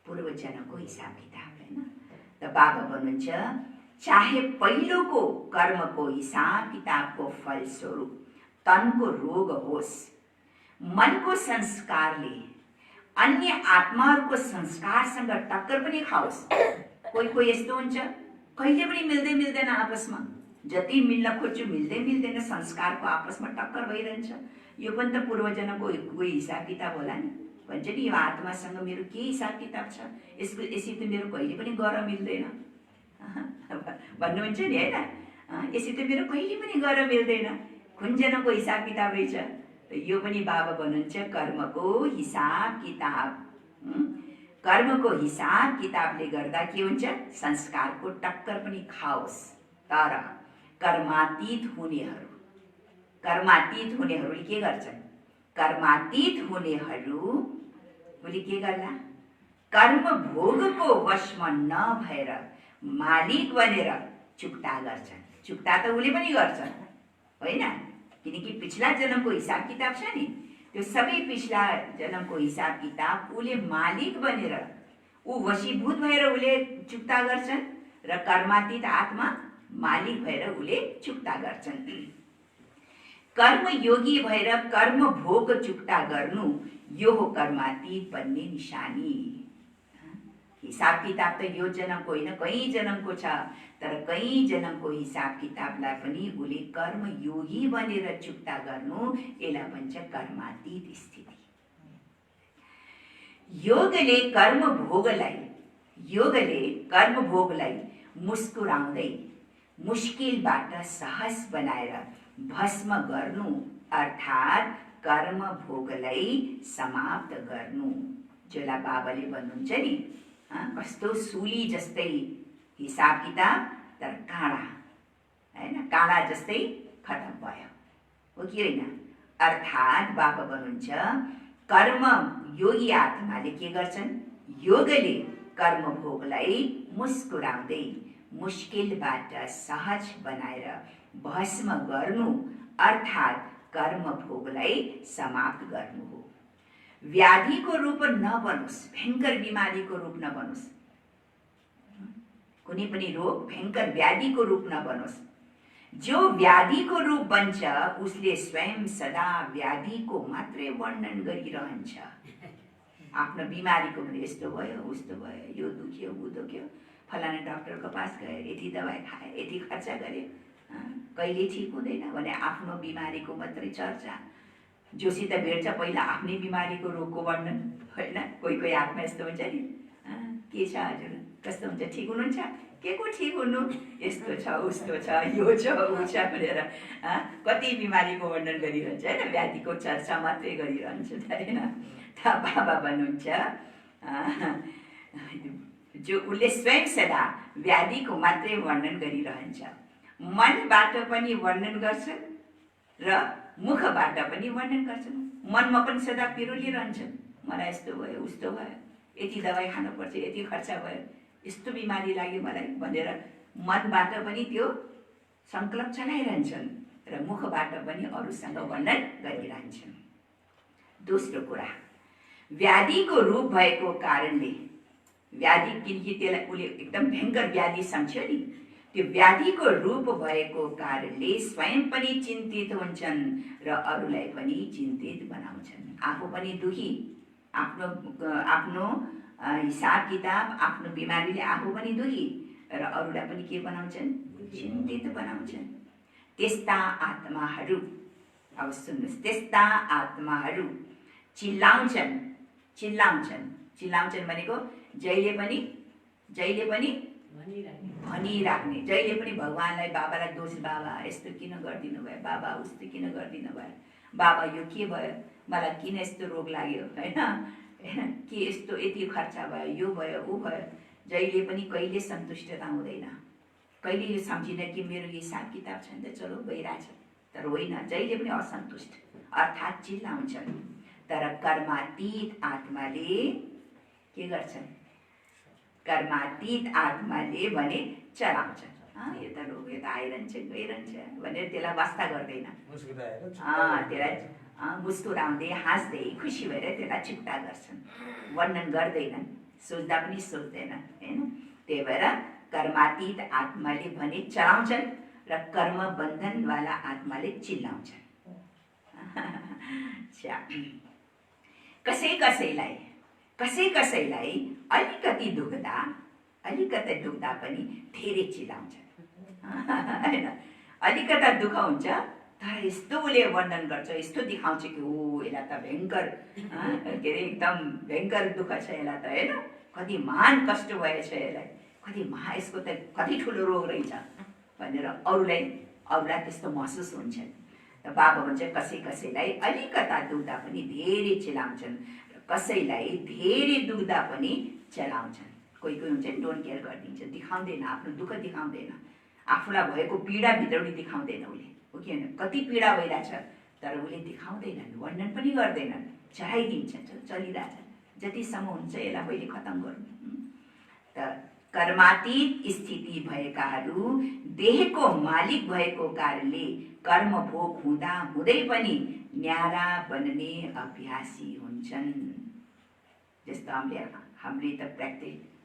पूर्वजन्मको हिसाब किताब हैन। त बाबा भन्नुहुन्छ चाहे पहिलोको कर्मको हिसाब किताबको फलस्वरूप तनको रोग होस्, मनको संस्कारले अन्य आत्माहरूको संस्कारसँग टक्कर पनि खाओस्। कोही यस्तो हुन्छ, कहिले पनि मिल्दैन आपसमा, जति मिल्न खोज्छु मिल्दैन, संस्कारको आपसमा टक्कर भइरहन्छ। यो पनि त पूर्वजन्मको कोही हिसाब किताब होला नि। भन्छ नि यो आत्मासँग मेरो के हिसाब किताब छ, यससित मेरो कहिले पनि गर मिल्दैन भन्नुहुन्छ नि हैन। यससित मेरो कहिले पनि गर मिल्दैन, कुन जन्मको हिसाब किताब रहेछ। यो पनि बाबा भन्नुहुन्छ कर्मको हिसाब किताबले गर्दा के हुन्छ? संस्कारको टक्कर पनि खाओस्। तर कर्मातीत हुनेहरूले के गर्छन्? कर्मातीत हुनेहरूले के गर्ला? कर्म भोगको वशमा नभएर मालिक बनेर चुक्ता गर्छन्। चुक्ता त उसले पनि गर्छ होइन, किनकि पिछला जन्मको हिसाब किताब छ नि, त्यो सबै पिछला जन्मको हिसाब किताब उसले मालिक बनेर ऊ वशीभूत भएर उसले चुक्ता गर्छन् र कर्मातीत आत्मा मालिक भएर उसले चुक्ता गर्छन्। कर्मयोगी भएर कर्म भोग चुक्ता गर्नु यो हो कर्मातीत बन्ने निशानी। हिसाब किताब त यो जन्मको होइन, कहीँ जन्मको छ, तर कहीँ जन्मको हिसाब किताबलाई पनि उसले कर्मयोगी बनेर चुक्ता गर्नु, यसलाई भन्छ कर्मातीत स्थिति। योगले कर्म भोगलाई मुस्कुराउँदै मुस्किलबाट सहज बनाएर भस्म गर्नु, अर्थात् कर्म भोगलाई समाप्त गर्नु। जसलाई बाबाले भन्नुहुन्छ नि, कस्तो सुली जस्तै हिसाब किताब, तर काँडा होइन, काँडा जस्तै खतम भयो, हो कि होइन? अर्थात् बाबा भन्नुहुन्छ कर्म योगी आत्माले के गर्छन्? योगले कर्म भोगलाई मुस्कुराउँदै मुस्किलबाट सहज बनाएर भस्म गर्नु, अर्थात् कर्म भोगलाई समाप्त गर्नु हो। व्याधिको रूप नबनोस्, भयङ्कर बिमारीको रूप नबनोस्, कुनै पनि रोग भयङ्कर व्याधिको रूप नबनोस्। जो व्याधिको रूप बन्छ उसले स्वयं सदा व्याधिको मात्रै वर्णन गरिरहन्छ। आफ्नो बिमारीको भने यस्तो भयो उस्तो भयो, यो दुख्यो ऊ दुख्यो, फलाना डक्टरको पास गए, यति दबाई खाए, यति खर्च गरे, कहिले ठिक हुँदैन भने आफ्नो बिमारीको मात्रै चर्चा। जोसित भेट्छ पहिला आफ्नै बिमारीको रोगको वर्णन होइन। कोही कोही आत्मा यस्तो हुन्छ नि, के छ हजुर, कस्तो हुन्छ, ठिक हुनुहुन्छ? के को ठिक हुनु, यस्तो छ उस्तो छ, यो छ ऊ छ भनेर कति बिमारीको वर्णन गरिरहन्छ होइन, व्याधिको चर्चा मात्रै गरिरहन्छ होइन। बाबा भन्नुहुन्छ जो उसले स्वयं सदा व्याधिको मात्रै वर्णन गरिरहन्छ, मनबाट पनि वर्णन गर्छन् र मुखबाट पनि वर्णन गर्छन्। मनमा पनि सदा पिरोलिरहन्छन्, मलाई यस्तो भयो उस्तो भयो, यति दबाई खानुपर्छ, यति खर्च भयो, यस्तो बिमारी लाग्यो मलाई भनेर मनबाट पनि त्यो सङ्कल्प चलाइरहन्छन् र मुखबाट पनि अरूसँग वर्णन गरिरहन्छन्। दोस्रो कुरा, व्याधिको रूप भएको कारणले, व्याधि किनकि त्यसलाई उसले एकदम भयङ्कर व्याधि सम्झ्यो नि, त्यो व्याधिको रूप भएको कारणले स्वयं पनि चिन्तित हुन्छन् र अरूलाई पनि चिन्तित बनाउँछन्। आफू पनि दुखी, आफ्नो हिसाब किताब, आफ्नो बिमारीले आफू पनि दुखी र अरूलाई पनि के बनाउँछन्? चिन्तित बनाउँछन्। त्यस्ता आत्माहरू, अब सुन्नुहोस्, त्यस्ता आत्माहरू चिल्लाउँछन् भनेको जहिले पनि भनिराख्ने, जहिले पनि भगवानलाई, बाबालाई दोष, बाबा यस्तो किन गरिदिनु भयो, बाबा उस्तो किन गरिदिनु भयो, बाबा यो के भयो, मलाई किन यस्तो रोग लाग्यो होइन, के यस्तो यति खर्च भयो, यो भयो ऊ भयो। जहिले पनि कहिले सन्तुष्टता हुँदैन, कहिले यो सम्झिँदैन कि मेरो हिसाब किताब छ नि त, चलो गइरहेछ, तर होइन, जहिले पनि असन्तुष्ट, अर्थात् चिल्लाउँछन्। तर कर्मातीत आत्माले के गर्छन्? कर्मातीत आत्माले भने चलाउँछन्। यो त रोग, यो त आइरहन्छ गइरहन्छ भनेर त्यसलाई वास्ता गर्दैन, त्यसलाई मुस्कुराउँदै हाँस्दै खुसी भएर त्यसलाई चुक्ता गर्छन्, वर्णन गर्दैनन्, सोच्दा पनि सोच्दैनन् होइन। त्यही भएर कर्मातीत आत्माले भने चलाउँछन् र कर्म बन्धनवाला आत्माले चिल्लाउँछन्। कसैलाई अलिकति दुख्दा पनि धेरै चिल्लाउँछन् होइन। अलिकता दुःख हुन्छ तर यस्तो उसले वर्णन गर्छ, यस्तो देखाउँछ कि ओ यसलाई त भयङ्कर के अरे एकदम भयङ्कर दुःख छ यसलाई त होइन, कति महान कष्ट भएछ यसलाई, यसको त कति ठुलो रोग रहेछ भनेर अरूलाई त्यस्तो महसुस हुन्छ। त बाबा भन्छ कसैलाई अलिकता दुख्दा पनि धेरै चिल्लाउँछन्, कसैलाई धेरै दुख्दा पनि चलाउँछन्। कोही हुन्छ नि डोन्ट केयर गरिदिन्छ, देखाउँदैन, आफ्नो दुःख देखाउँदैन, आफूलाई भएको पीडा भित्रौली देखाउँदैन उसले, हो कि होइन। कति पीडा भइरहेछ तर उसले देखाउँदैनन्, वर्णन पनि गर्दैनन्, चलाइदिन्छन्, चलिरहेछ, जतिसम्म हुन्छ यसलाई मैले खतम गर्नु। त कर्मातीत स्थिति भएकाहरू देहको मालिक भएको कारणले कर्म भोग हुँदा हुँदै पनि न्यारा बन्ने अभ्यासी हुन्छन्। जस्तो हामीले त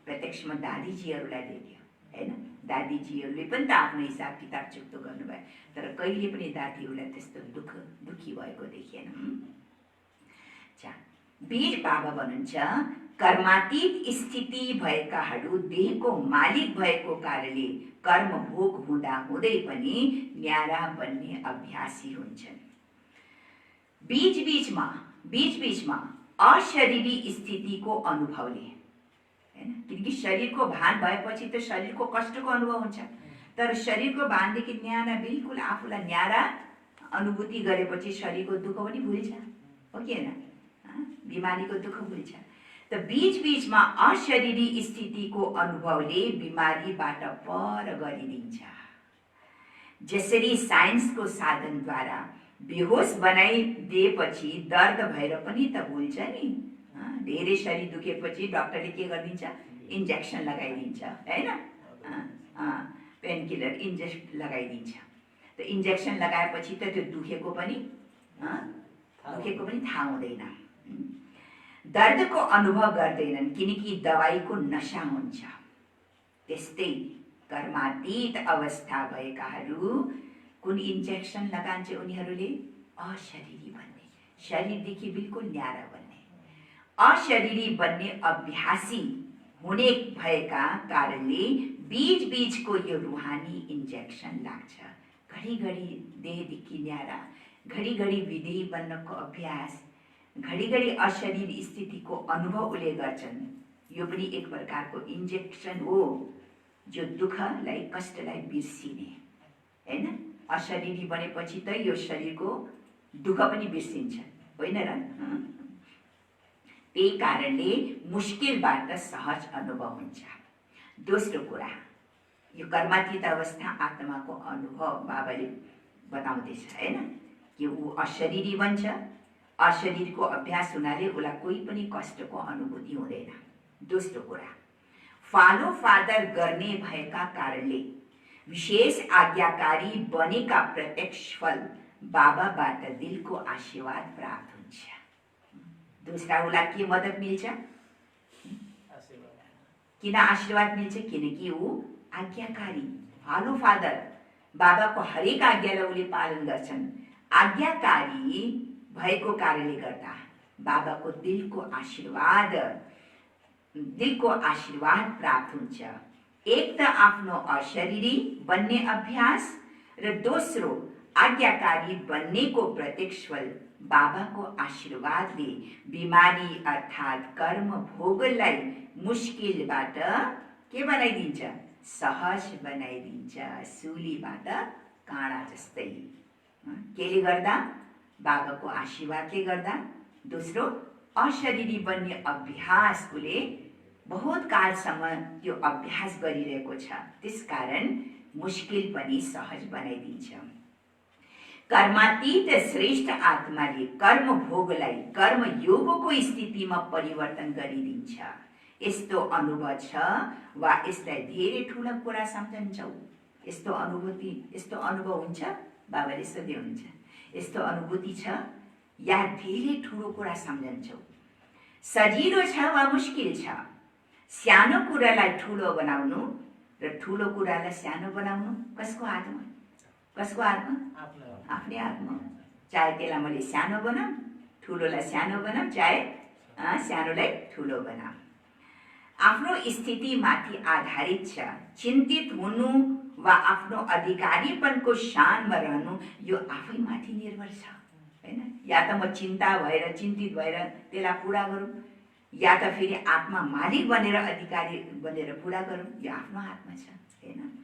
प्रत्यक्षमा दादीजीहरूलाई देख्यो हैन। दादीजीहरूले पनि त आफ्नो हिसाब किताब चुक्तो गर्नुभयो, तर कहिले पनि दादीहरूलाई त्यस्तो दुखी भएको देखिएन। बीज बाबा भन्नुहुन्छ कर्मातीत स्थिति भएकाहरू देहको मालिक भएको कारणले कर्म भोग हुँदा हुँदै पनि न्यारा बन्ने अभ्यासी हुन्छन्। बीच-बीचमा अशरीरी स्थितिको अनुभवले हैन, किनकि शरीरको भान भएपछि त शरीरको कष्टको अनुभव हुन्छ, तर शरीरको भानदेखि न्यारा बिल्कुल आफूलाई न्यारा अनुभूति गरेपछि शरीरको दुःख पनि भुल्छ, हो कि हैन? बिमारीको दुःख भुल्छ। त बीच-बीचमा अशरीरी स्थितिको अनुभवले बिमारीबाट पर गरिदिन्छ। जसरी साइन्सको साधनद्वारा बेहोस बनाइदिएपछि दर्द भएर पनि त भुल्छ नि। धेरै शरीर दुखेपछि डाक्टरले के गरिदिन्छ? इन्जेक्सन लगाइदिन्छ हैन, पेन किलर इन्जेक्सन लगाइदिन्छ। त इन्जेक्सन लगाएपछि त त्यो दुखेको पनि थाहा हुँदैन, दर्दको अनुभव गर्दैनन्, किनकि दबाईको नशा हुन्छ। त्यस्तै कर्मातीत अवस्था भएकाहरू कुन इन्जेक्सन लगान्छ? उनीहरूले अशरीरी बन्ने, शरीरदेखि बिल्कुल न्यारा बन्ने, अशरीरी बन्ने अभ्यासी हुने भएका कारणले बीच-बीचको यो रूहानी इन्जेक्सन लाग्छ। घडिघडी देहदेखि न्यारा, घडिघडी विदेही बन्नको अभ्यास, घडिघडी अशरीर स्थितिको अनुभव उसले गर्छन्। यो पनि एक प्रकारको इन्जेक्सन हो, जो दुःखलाई कष्टलाई बिर्सिने हैन। अशरीरी बनेपछि त यो शरीरको दुःख पनि बिर्सिन्छ, होइन र? त्यही कारणले मुस्किलबाट सहज अनुभव हुन्छ। दोस्रो कुरा, यो कर्मातीत अवस्था आत्माको अनुभव बाबाले बताउँदैछ हैन, कि ऊ अशरीरी बन्छ। अशरीरको अभ्यास हुनाले उसलाई कोही पनि कष्टको अनुभूति हुँदैन। दोस्रो कुरा, फालो फादर गर्ने भएका कारणले विशेष आज्ञाकारी बनेका प्रत्यक्ष फल बाबाबाट दिलको आशीर्वाद प्राप्त हुन्छ। दूसरा उसलाई के मद्दत मिल्छ? किन आशीर्वाद मिल्छ? किनकि ऊ आज्ञाकारी, फालो फादर, बाबाको हरेक आज्ञालाई उसले पालन गर्छन्। आज्ञाकारी भएको कारणले गर्दा बाबाको दिलको आशीर्वाद प्राप्त हुन्छ। एक त आफ्नो अशरीरी बन्ने अभ्यास, र दोस्रो आज्ञाकारी बन्नेको प्रत्यक्ष फल बाबाको आशीर्वादले बिमारी अर्थात् कर्म भोगलाई मुस्किलबाट के बनाइदिन्छ? सहज बनाइदिन्छ। सुलीबाट काँडा जस्तै। केले गर्दा? बाबाको आशीर्वादले गर्दा। दोस्रो, अशरीरी बन्ने अभ्यास उसले बहुत कालसम्म त्यो अभ्यास गरिरहेको छ, त्यसकारण मुस्किल पनि सहज बनाइदिन्छ। कर्मातीत श्रेष्ठ आत्माले कर्म भोगलाई कर्म योगको स्थितिमा परिवर्तन गरिदिन्छ। यस्तो अनुभव छ वा यसलाई धेरै ठुलो कुरा सम्झन्छौ? यस्तो अनुभव हुन्छ? बाबाले सोध्दै हुन्छ, यस्तो अनुभूति छ या धेरै ठुलो कुरा सम्झन्छौ? सजिलो छ वा मुस्किल छ? सानो कुरालाई ठुलो बनाउनु र ठुलो कुरालाई सानो बनाउनु कसको हातमा? कसको हातमा? आफ्नै हातमा। चाहे त्यसलाई मैले सानो बनाऊँ, ठुलोलाई सानो बनाऊँ, चाहे सानोलाई ठुलो बनाऊँ। आफ्नो स्थितिमाथि आधारित छ। चिन्तित हुनु वा आफ्नो अधिकारीपनको शानमा रहनु यो आफैमाथि निर्भर छ हैन। या त म चिन्तित भएर त्यसलाई पुरा गरौँ, या त फेरि आत्मा मालिक बनेर अधिकारी बनेर पुरा गरौँ, यो आफ्नो हातमा छ हैन।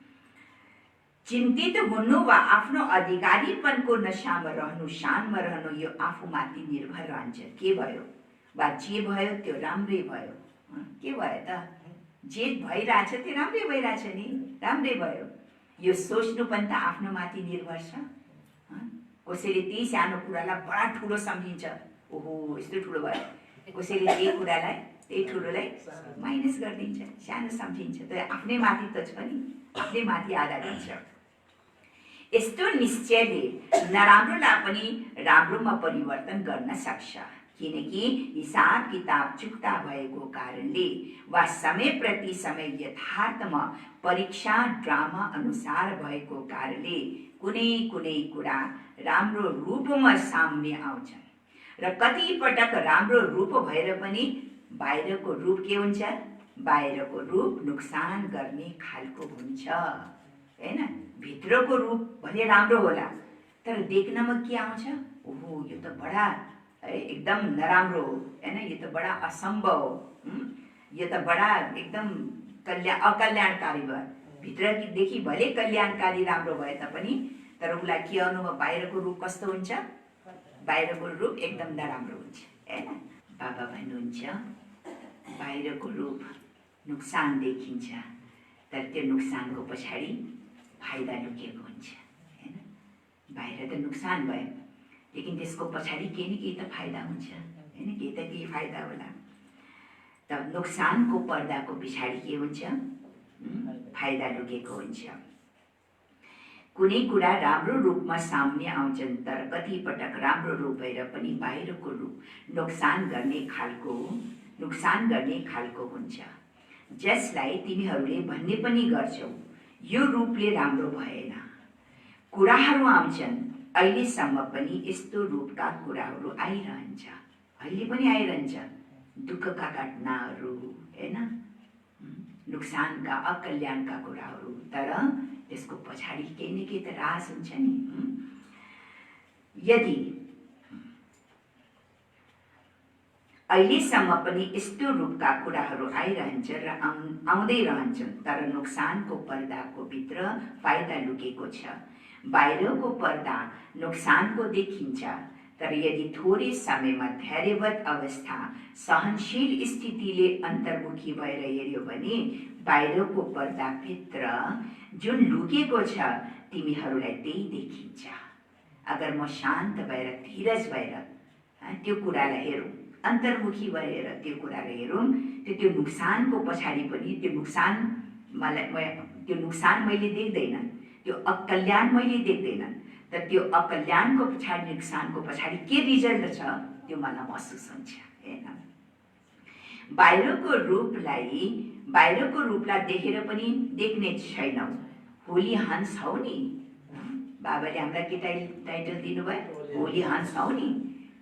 चिन्तित हुनु वा आफ्नो अधिकारीपनको नशामा रहनु, शानमा रहनु यो आफूमाथि निर्भर रहन्छ। के भयो वा जे भयो त्यो राम्रै भयो। के भयो त? जे भइरहेछ त्यो राम्रै भइरहेछ नि, राम्रै भयो। यो सोच्नु पनि त आफ्नो माथि निर्भर छ। कसैले त्यही सानो कुरालाई बडा ठुलो सम्झिन्छ, ओहो यस्तो ठुलो भयो। कसैले त्यही कुरालाई त्यही ठुलोलाई माइनस गरिदिन्छ, सानो सम्झिन्छ। त्यो आफ्नै माथि त छ नि, आफ्नै माथि आधारित छ। यस्तो निश्चयले नराम्रोलाई पनि राम्रोमा परिवर्तन गर्न सक्छ, किनकि हिसाब किताब चुक्ता भएको कारणले वा समय प्रति समय यथार्थमा परीक्षा ड्रामा अनुसार भएको कारणले कुनै कुनै कुरा राम्रो रूपमा सामने आउँछन् र कति पटक राम्रो रूप भएर पनि बाहिरको रूप के हुन्छ? बाहिरको रूप नुकसान गर्ने खालको हुन्छ, हैन? भित्रको रूप भले राम्रो होला तर देख्नमा के आउँछ? ओहो, यो त बडा एकदम नराम्रो हो, हैन? यो त बडा असम्भव हो, यो त बडा एकदम अकल्याणकारी भयो। भित्रदेखि भले कल्याणकारी राम्रो भए तापनि तर उसलाई के अनुभव, बाहिरको रूप कस्तो हुन्छ? बाहिरको रूप एकदम नराम्रो हुन्छ, हैन? बाबा भन्नुहुन्छ बाहिरको रूप नुकसान देखिन्छ तर त्यो नुकसानको पछाडि फाइदा लुकेको हुन्छ, हैन? बाहिर त नुकसान भयो लेकिन त्यसको पछाडि केही न केही त फाइदा हुन्छ, हैन? केही त केही फाइदा होला। त नुकसानको पर्दाको पछाडि के हुन्छ? फाइदा लुकेको हुन्छ। कुनै कुरा राम्रो रूपमा सामने आउँछन् तर कति पटक राम्रो रूप भएर पनि बाहिरको रूप नुकसान गर्ने खालको हुन्छ, जसलाई तिमीहरूले भन्ने पनि गर्छौ यो रूपले राम्रो भएन। कुराहरू आउँछन्, अहिलेसम्म पनि यस्तो रूपका कुराहरू आइरहन्छ, अहिले पनि आइरहन्छ, दुःखका घटनाहरू, हैन? नुकसानका अकल्याणका कुराहरू, तर त्यसको पछाडि केही न केही त राज हुन्छ नि। यदि अहिलेसम्म पनि यस्तो रूपका कुराहरू आइरहन्छ र आउँदै रहन्छन् तर नुकसानको पर्दाको भित्र फाइदा लुकेको छ। बाहिरको पर्दा नुकसानको देखिन्छ तर यदि थोरै समयमा धैर्यवत अवस्था सहनशील स्थितिले अन्तर्मुखी भएर हेऱ्यो भने बाहिरको पर्दाभित्र जुन लुकेको छ तिमीहरूलाई त्यही देखिन्छ। अगर म शान्त भएर धीरज भएर त्यो कुरालाई हेरौँ, अन्तर्मुखी भएर त्यो कुरालाई हेरौँ, त्यो नुकसानको पछाडि पनि त्यो नुकसान मैले देख्दैन, त्यो अकल्याण मैले देख्दैन, तर त्यो अकल्याणको पछाडि नुकसानको पछाडि के रिजल्ट छ त्यो मलाई महसुस हुन्छ, हैन? बाहिरको रूपलाई देखेर पनि देख्ने छैनौ। होली हंस हौ नि, बाबाले हामीलाई के टाइटल दिनुभयो? होली हंस हौ नि।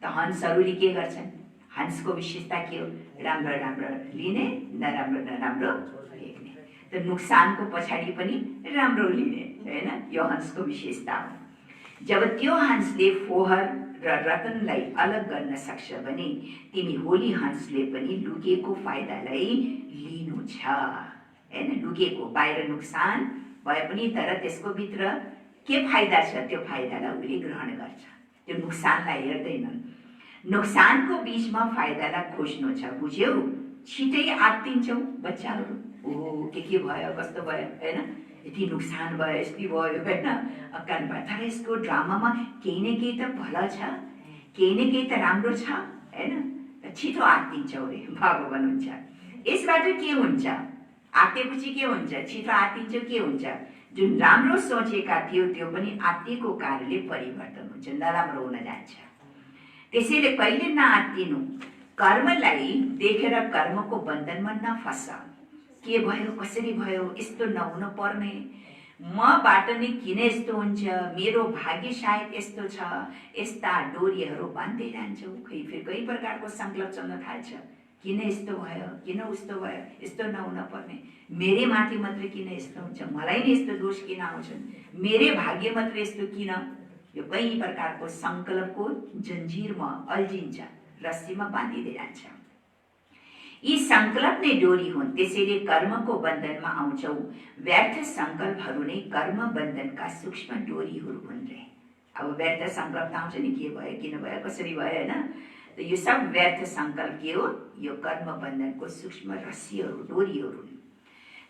त हंसहरूले के गर्छन्? हंसको विशेषता के हो? राम्रो राम्रो लिने, नराम्रो देख्ने। त नुकसानको पछाडि पनि राम्रो लिने, हैन? यो हंसको विशेषता हो। जब त्यो हंसले फोहर र रतनलाई अलग गर्न सक्छ भने तिमी होली हंसले पनि लुकेको फाइदालाई लिनु छ, हैन? लुकेको बाहिर नुकसान भए पनि तर त्यसको भित्र के फाइदा छ त्यो फाइदालाई उसले ग्रहण गर्छ, त्यो नुकसानलाई हेर्दैनन्। नुकसानको बीचमा फाइदालाई खोज्नु छ, बुझ्यौ? छिटै आत्तिन्छौ बच्चाहरू, ओ के भयो, कस्तो भयो, हैन? यति नुकसान भयो, यति भयो, हैन? अक्कान भयो, तर यसको ड्रामामा केही न केही त भला छ, केही न केही त राम्रो छ, हैन? छिटो आत्तिन्छौ रे, बाबा भन्नुहुन्छ। यसबाट के हुन्छ? आत्तेपछि के हुन्छ? छिटो आत्तिन्छौ, के हुन्छ? जुन राम्रो सोचेका थियो त्यो पनि आत्तिएको कारणले परिवर्तन हुन्छ, नराम्रो हुन जान्छ। त्यसैले कहिले नआत्तिनु। कर्मलाई देखेर कर्मको बन्धनमा नफस। के भयो, कसरी भयो, यस्तो नहुन पर्ने, मबाट नै किन यस्तो हुन्छ, मेरो भाग्य सायद यस्तो छ, यस्ता डोरीहरू बाँध्दै जान्छौ। फेरि कई प्रकारको सङ्कल्प चल्न थाल्छ, किन यस्तो भयो, किन उस्तो भयो, यस्तो नहुन पर्ने, मेरै माथि मात्रै किन यस्तो हुन्छ, मलाई नै यस्तो दोष किन आउँछन्, मेरै भाग्य मात्रै यस्तो किन, यो कई प्रकारको सङ्कल्पको जन्जिरमा अल्झिन्छ, रस्सीमा बाँधिँदै जान्छ। यी सङ्कल्प नै डोरी हुन्, त्यसैले कर्मको बन्धनमा आउँछौ। व्यर्थ सङ्कल्पहरू नै कर्म बन्धनका सूक्ष्म डोरीहरू हुन् रे। अब व्यर्थ सङ्कल्प त आउँछ नि, के भयो, किन भयो, कसरी भयो, हैन? त यो सब व्यर्थ सङ्कल्प के हो? यो कर्म बन्धनको सूक्ष्म रस्सीहरू, डोरीहरू हुन्।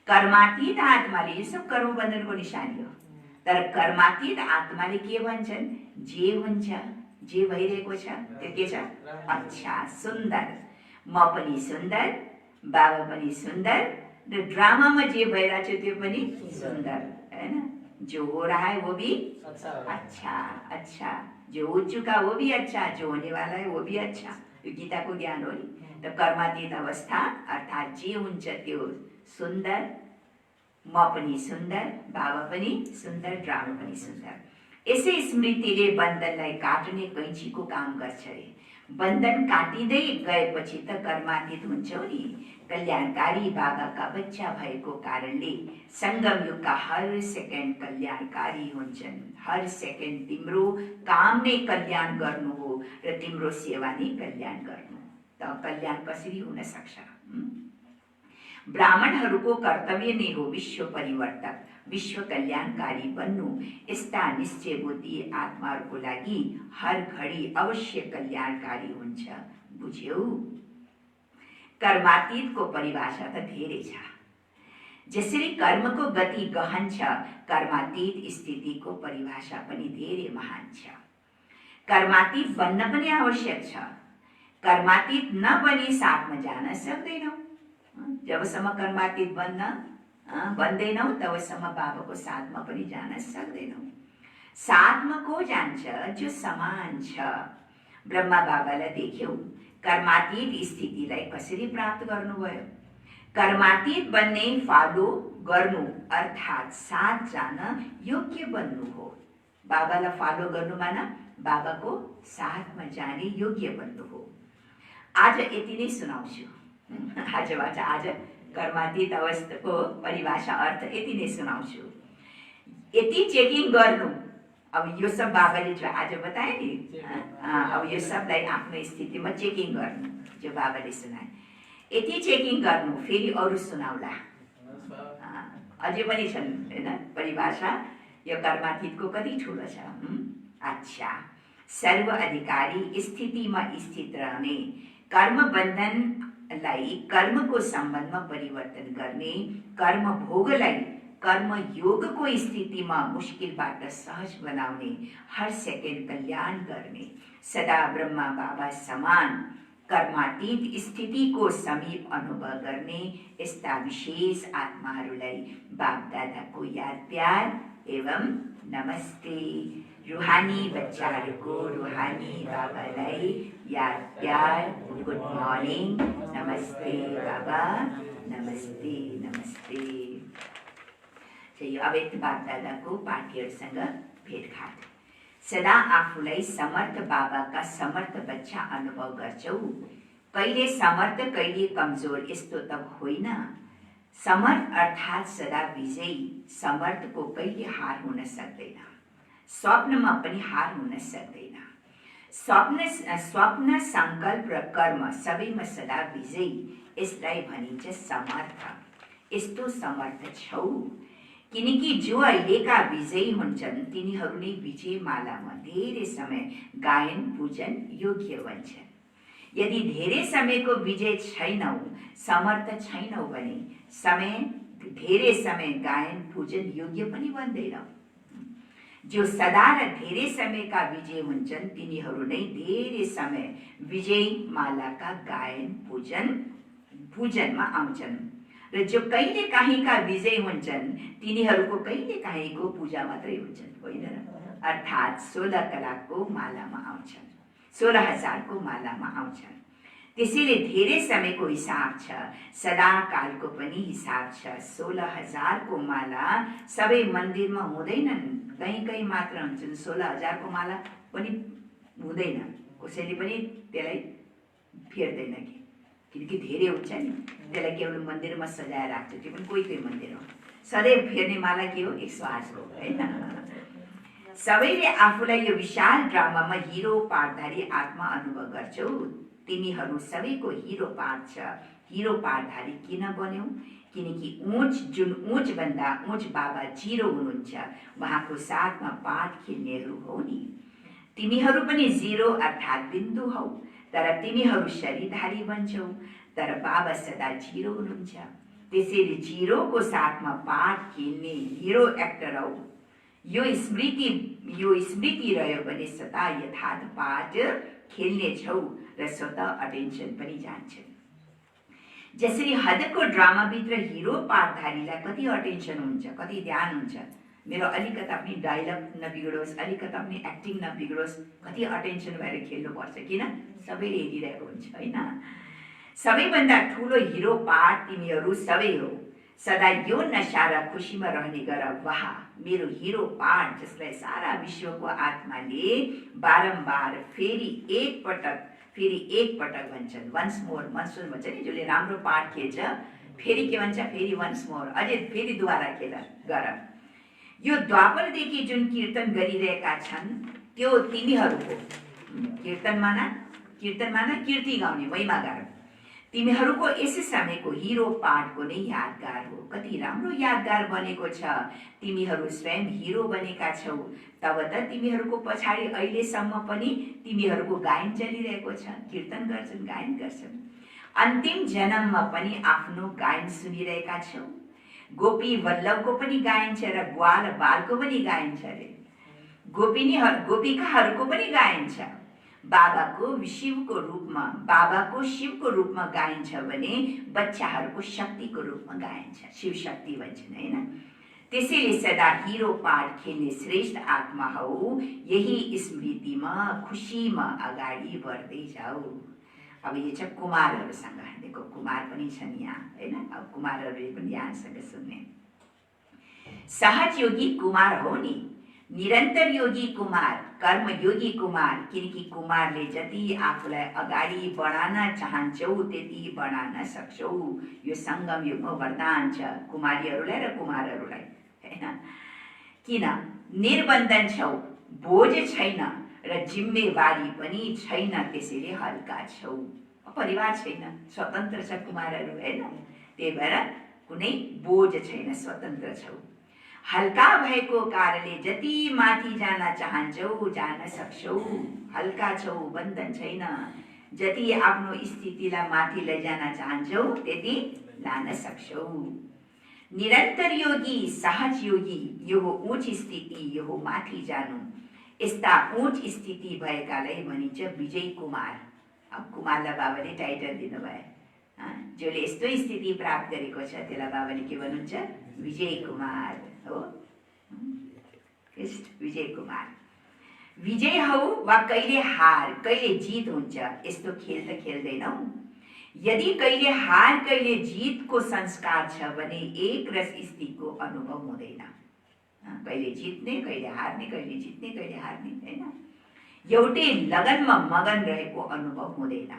कर्मातीत आत्माले, यो सब कर्म बन्धनको निशानी हो, तर कर्मातीत आत्माले के भन्छन्? जे हुन्छ, जे भइरहेको छ त्यो के छ? अच्छा, सुन्दर, म पनि सुन्दर, बाबा पनि सुन्दर, र ड्रामामा जे भइरहेको छ त्यो पनि सुन्दर, हैन? जो हो रहा है वो भी अच्छा अच्छा, जो हो चुका वो भी अच्छा, जो होने वाला है वो भी अच्छा। यो गीताको ज्ञान हो नि। त कर्मातीत अवस्था अर्थात् जे हुन्छ त्यो सुन्दर, म पनि सुन्दर, बाबा पनि सुन्दर, ड्रामा पनि सुन्दर। यसै स्मृतिले बन्धनलाई काट्ने कैँचीको काम गर्छ रे। बन्धन काटिँदै गएपछि त कर्मातीत हुन्छौ नि। कल्याणकारी बाबाका बच्चा भएको कारणले सङ्गम युगका हर सेकेन्ड कल्याणकारी हुन्छन्। हर सेकेन्ड तिम्रो काम नै कल्याण गर्नु हो र तिम्रो सेवा नै कल्याण गर्नु। त कल्याण कसरी हुन सक्छ? ब्राह्मणहरूको कर्तव्य नै हो विश्व परिवर्तक, विश्व कल्याणकारी बन्नु। यस्ता निश्चय बुद्धि आत्माहरूको लागि हर घडी अवश्य कल्याणकारी हुन्छ। बुझ्यौ? कर्मातीतको परिभाषा त धेरै छ। जसरी कर्मको गति गहन छ, कर्मातीत स्थितिको परिभाषा पनि धेरै महान छ। कर्मातीत बन्न पनि आवश्यक छ। कर्मातीत नबनी साथमा जान सक्दैनौ। जबसम्म कर्मातीत बन्दैनौ तबसम्म बाबाको साथमा पनि जान सक्दैनौ। साथमा को जान्छ? जो समान छ। ब्रह्मा बाबालाई देख्यौ कर्मातीत स्थितिलाई कसरी प्राप्त गर्नुभयो। कर्मातीत बन्ने फालो गर्नु अर्थात् साथ जान योग्य बन्नु हो। बाबालाई फालो गर्नु माना बाबाको साथमा जाने योग्य बन्नु हो। आज यति नै सुनाउँछु। आज कर्मातीत अवस्थाको परिभाषा अर्थ यति नै सुनाउँछु। यति चेकिङ गर्नु। अब यो सब बाबाले जो आज बताए नि, अब यो सबलाई आफ्नो स्थितिमा चेकिङ गर्नु, जो बाबाले सुनाए। यति चेकिङ गर्नु, फेरि अरू सुनाउला। अझै पनि छन् हैन परिभाषा। यो कर्मातीतको कति ठुलो छ। अच्छा, सर्व अधिकारी स्थितिमा स्थित रहने, कर्म बन्धनलाई कर्मको सम्बन्धमा परिवर्तन गर्ने, कर्म भोगलाई कर्म योगको स्थितिमा मुस्किलबाट सहज बनाउने, हर सेकेन्ड कल्याण गर्ने, सदा ब्रह्मा बाबा समान कर्मातीत स्थितिको समीप अनुभव गर्ने यस्ता विशेष आत्माहरूलाई बाप दादाको याद प्यार एवं नमस्ते। रूहानी बच्चाहरूको रूहानी बाबालाई याद प्यार, गुड मर्निङ, नमस्ते बाबा, नमस्ते नमस्ते। यो अव्यक्त बाप दादाको पाठीहरूसँग भेटघाट। सदा आफूलाई समर्थ बाबाका समर्थ बच्चा अनुभव गर्छौ। कहिले समर्थ कहिले कमजोर यस्तो त होइन। समर्थ अर्थात् सदा विजयी। समर्थको कहिले हार हुन सक्दैन। स्वप्नमा पनि हार हुन सक्दैन। स्वप्न संकल्प र कर्म सबैमा सदा विजयी। यसलाई भनिन्छ समर्थ। यस्तो समर्थ छौ किनकि जो अहिलेका विजयी हुन्छन् तिनीहरू नै विजय मालामा धेरै समय गायन पूजन योग्य बन्छन्। यदि धेरै समयको विजय छैनौ, समर्थ छैनौ भने धेरै समय गायन पूजन योग्य पनि बन्दैनौ। जो सदा र धेरै समयका विजय हुन्छन् तिनीहरू नै धेरै समय विजय मालाका गायन पूजनमा आउँछन्, र जो कहिले काहीँका विजय हुन्छन् तिनीहरूको कहिले काहीँको पूजा मात्रै हुन्छन्, होइन र? अर्थात् 16 कलाको मालामा आउँछन्, 16,000 को मालामा आउँछन्। त्यसैले धेरै समयको हिसाब छ, सदा कालको पनि हिसाब छ। 16,000 को माला सबै मन्दिरमा हुँदैनन्, कहीँ कहीँ मात्र हुन्छन्। 16,000 को माला पनि हुँदैन, कसैले पनि त्यसलाई फेर्दैन किनकि धेरै हुन्छ नि। त्यसलाई केवल मन्दिरमा सजाएर राख्छ, त्यो पनि कोही कोही मन्दिर हो। सधैँ फेर्ने माला के हो? 108 को, होइन? सबैले आफूलाई यो विशाल ड्रामामा हिरो पाठधारी आत्मा अनुभव गर्छौ। तिमीहरू सबैको हिरो पाठ छ। हिरो पाठधारी किन बन्यौ? किनकि जुन उच्च भन्दा उच्च बाबा जिरो हुनुहुन्छ, उहाँको साथमा पाठ खेल्नेहरू हो नि। तिमीहरू पनि जिरो अर्थात् बिन्दु हौ, तर तिमीहरू शरीरधारी बन्छौ, तर बाबा सदा जिरो हुनुहुन्छ। त्यसैले जिरोको साथमा पाठ खेल्ने हिरो एक्टर हौ। यो स्मृति रह्यो भने सदा यथार्थ पाठ खेल्ने छौ र स्वतः अटेन्सन पनि जान्छन्। जसरी हदको ड्रामाभित्र हिरो पाठधारीलाई कति अटेन्सन हुन्छ, कति ध्यान हुन्छ, मेरो अलिकता पनि डायलग नबिग्रोस्, अलिकता पनि एक्टिङ नबिग्रोस्, कति अटेन्सन भएर खेल्नुपर्छ, किन सबैले हेरिरहेको हुन्छ होइन। सबैभन्दा ठुलो हिरो पाठ तिमीहरू सबै हो, सदा यो नशा र खुसीमा रहने गर। वाह, मेरो हिरो पाठ जसलाई सारा विश्वको आत्माले बारम्बार फेरि एकपटक भन्छन्, वन्स मोर भन्छ नि, जसले राम्रो पाठ खेल्छ फेरि के भन्छ, फेरि वन्स मोर, अझै फेरि दुबारा गर। यो द्वापरदेखि जुन कीर्तन गरिरहेका छन् त्यो तिमीहरूको, कीर्तन माना कीर्ति गाउने, महिमा गाउने, तिमीहरूको यसै समयको हिरो पाठको नै यादगार हो। कति राम्रो यादगार बनेको छ, तिमीहरू स्वयं हिरो बनेका छौ। तब त तिमीहरूको पछाडि अहिलेसम्म पनि तिमीहरूको गायन चलिरहेको छ, कीर्तन गर्छन्, गायन गर्छन्। अन्तिम जन्ममा पनि आफ्नो गायन सुनिरहेका छौ। गोपी वल्लभको पनि गायन छ र ग्वाल बालको पनि गायन छ रे, गोपिकाहरूको पनि गायन छ। बाबाको शिवको रूपमा गाइन्छ भने बच्चाहरूको शक्तिको रूपमा गाइन्छ, शिव शक्ति भन्छन् होइन। त्यसैले सदा हिरो पाठ खेल्ने श्रेष्ठ आत्मा हौ, यही स्मृतिमा खुसीमा अगाडि बढ्दै जाऊ। अब यो चाहिँ कुमारहरूसँग, देखो कुमार पनि छन् यहाँ होइन, अब कुमारहरूले पनि यहाँसँग सुन्ने। सहज योगी कुमार हो नि, निरन्तर योगी कुमार, कर्म योगी कुमार, किनकि कुमारले जति आफूलाई अगाडि बढाउन चाहन्छौ त्यति बढाउन सक्छौ। यो सङ्गम युगमा वरदान छ कुमारीहरूलाई र कुमारहरूलाई हैन। किन निर्बन्धन छौ, बोझ छैन र जिम्मेवारी पनि छैन, त्यसैले हल्का छौ। परिवार छैन, स्वतन्त्र छ कुमारहरू हैन, त्यही भएर कुनै बोझ छैन, स्वतन्त्र छौ। हल्का भएको कारणले जति माथि जान चाहन्छौ जान सक्छौ, हल्का छौ, बन्धन छैन। जति आफ्नो स्थितिलाई माथि लैजान चाहन्छौ त्यति लान सक्छौ। निरन्तर योगी, सहज योगी, यो हो उच्च स्थिति, यो हो माथि जानु। यस्ता उच्च स्थिति भएकालाई भनिन्छ विजय कुमार। अब कुमारलाई बाबाले टाइटल दिनुभयो, जसले यस्तो स्थिति प्राप्त गरेको छ त्यसलाई बाबाले के भन्नुहुन्छ, विजय कुमार हो। विजय कुमार, विजय हौ वा कहिले हार कहिले जित हुन्छ, यस्तो खेल त खेल्दैनौ। यदि कहिले हार कहिले जितको संस्कार छ भने एक रस स्थितिको अनुभव हुँदैन। कहिले जित्ने कहिले हार्ने, कहिले जित्ने कहिले हार्ने हैन, एउटै लगनमा मगन रहेको अनुभव हुँदैन।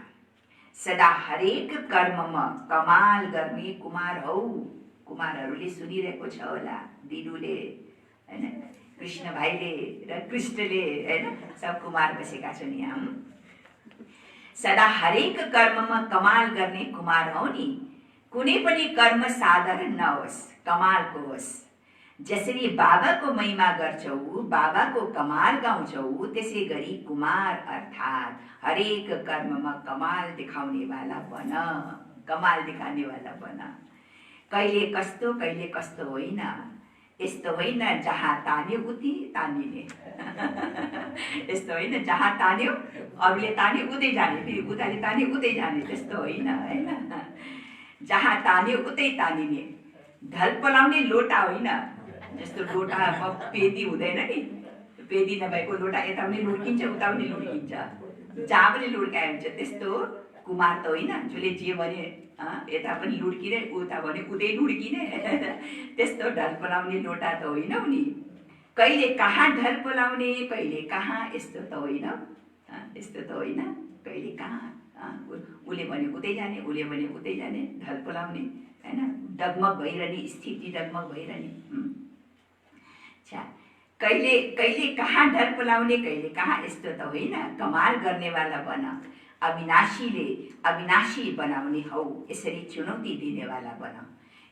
सदा हरेक कर्ममा कमाल गर्ने कुमार हौ। कुमारहरूले सुनिरहेको छ होला, दिदुले हैन, कृष्ण भाइले र कृष्णले हैन, सब कुमार बसेका छन् यहाँ। सदा हरेक कर्ममा कमाल गर्ने कुमार हौ नि। कुनै पनि कर्म साधारण नहोस्, कमालको होस्। जसरी बाबाको महिमा गर्छौ, बाबाको कमाल गाउँछौ, त्यसै गरी कुमार अर्थात् हरेक कर्ममा कमाल दिखाउने वाला बन, कमाल दिखाउने वाला बन। कहिले कस्तो होइन, यस्तो होइन जहाँ तान्यो उति तानिने। यस्तो होइन जहाँ तान्यो अरूले तान्यो उतै जाने, उताले तान्यो उतै जाने, त्यस्तो होइन हैन। जहाँ तान्यो उतै तानिने। ढल पलाउने लोटा होइन, जस्तो लोटामा पेदी हुँदैन नि, पेदी नभएको लोटा यता पनि लुड्किन्छ उता पनि लुड्किन्छ, जहाँ पनि लुड्काए हुन्छ। त्यस्तो कुमार त होइन जसले जे भने यता पनि लुड्किने उता भने उतै लुड्किने, त्यस्तो ढल पलाउने लोटा त होइन उनी। कहिले कहाँ ढल पलाउने कहिले कहाँ, यस्तो त होइन, यस्तो त होइन, कहिले कहाँ उसले भने उतै जाने, उसले भने उतै जाने, ढल पलाउने हैन, डगमग भइरहने, स्थिति डगमग भइरहने। कहिले कहिले कहाँ ढल पलाउने कहिले कहाँ, यस्तो त होइन, कमाल गर्नेवाला बन। अविनाशी बनाउने हौ, यसरी चुनौती दिनेवाला बन।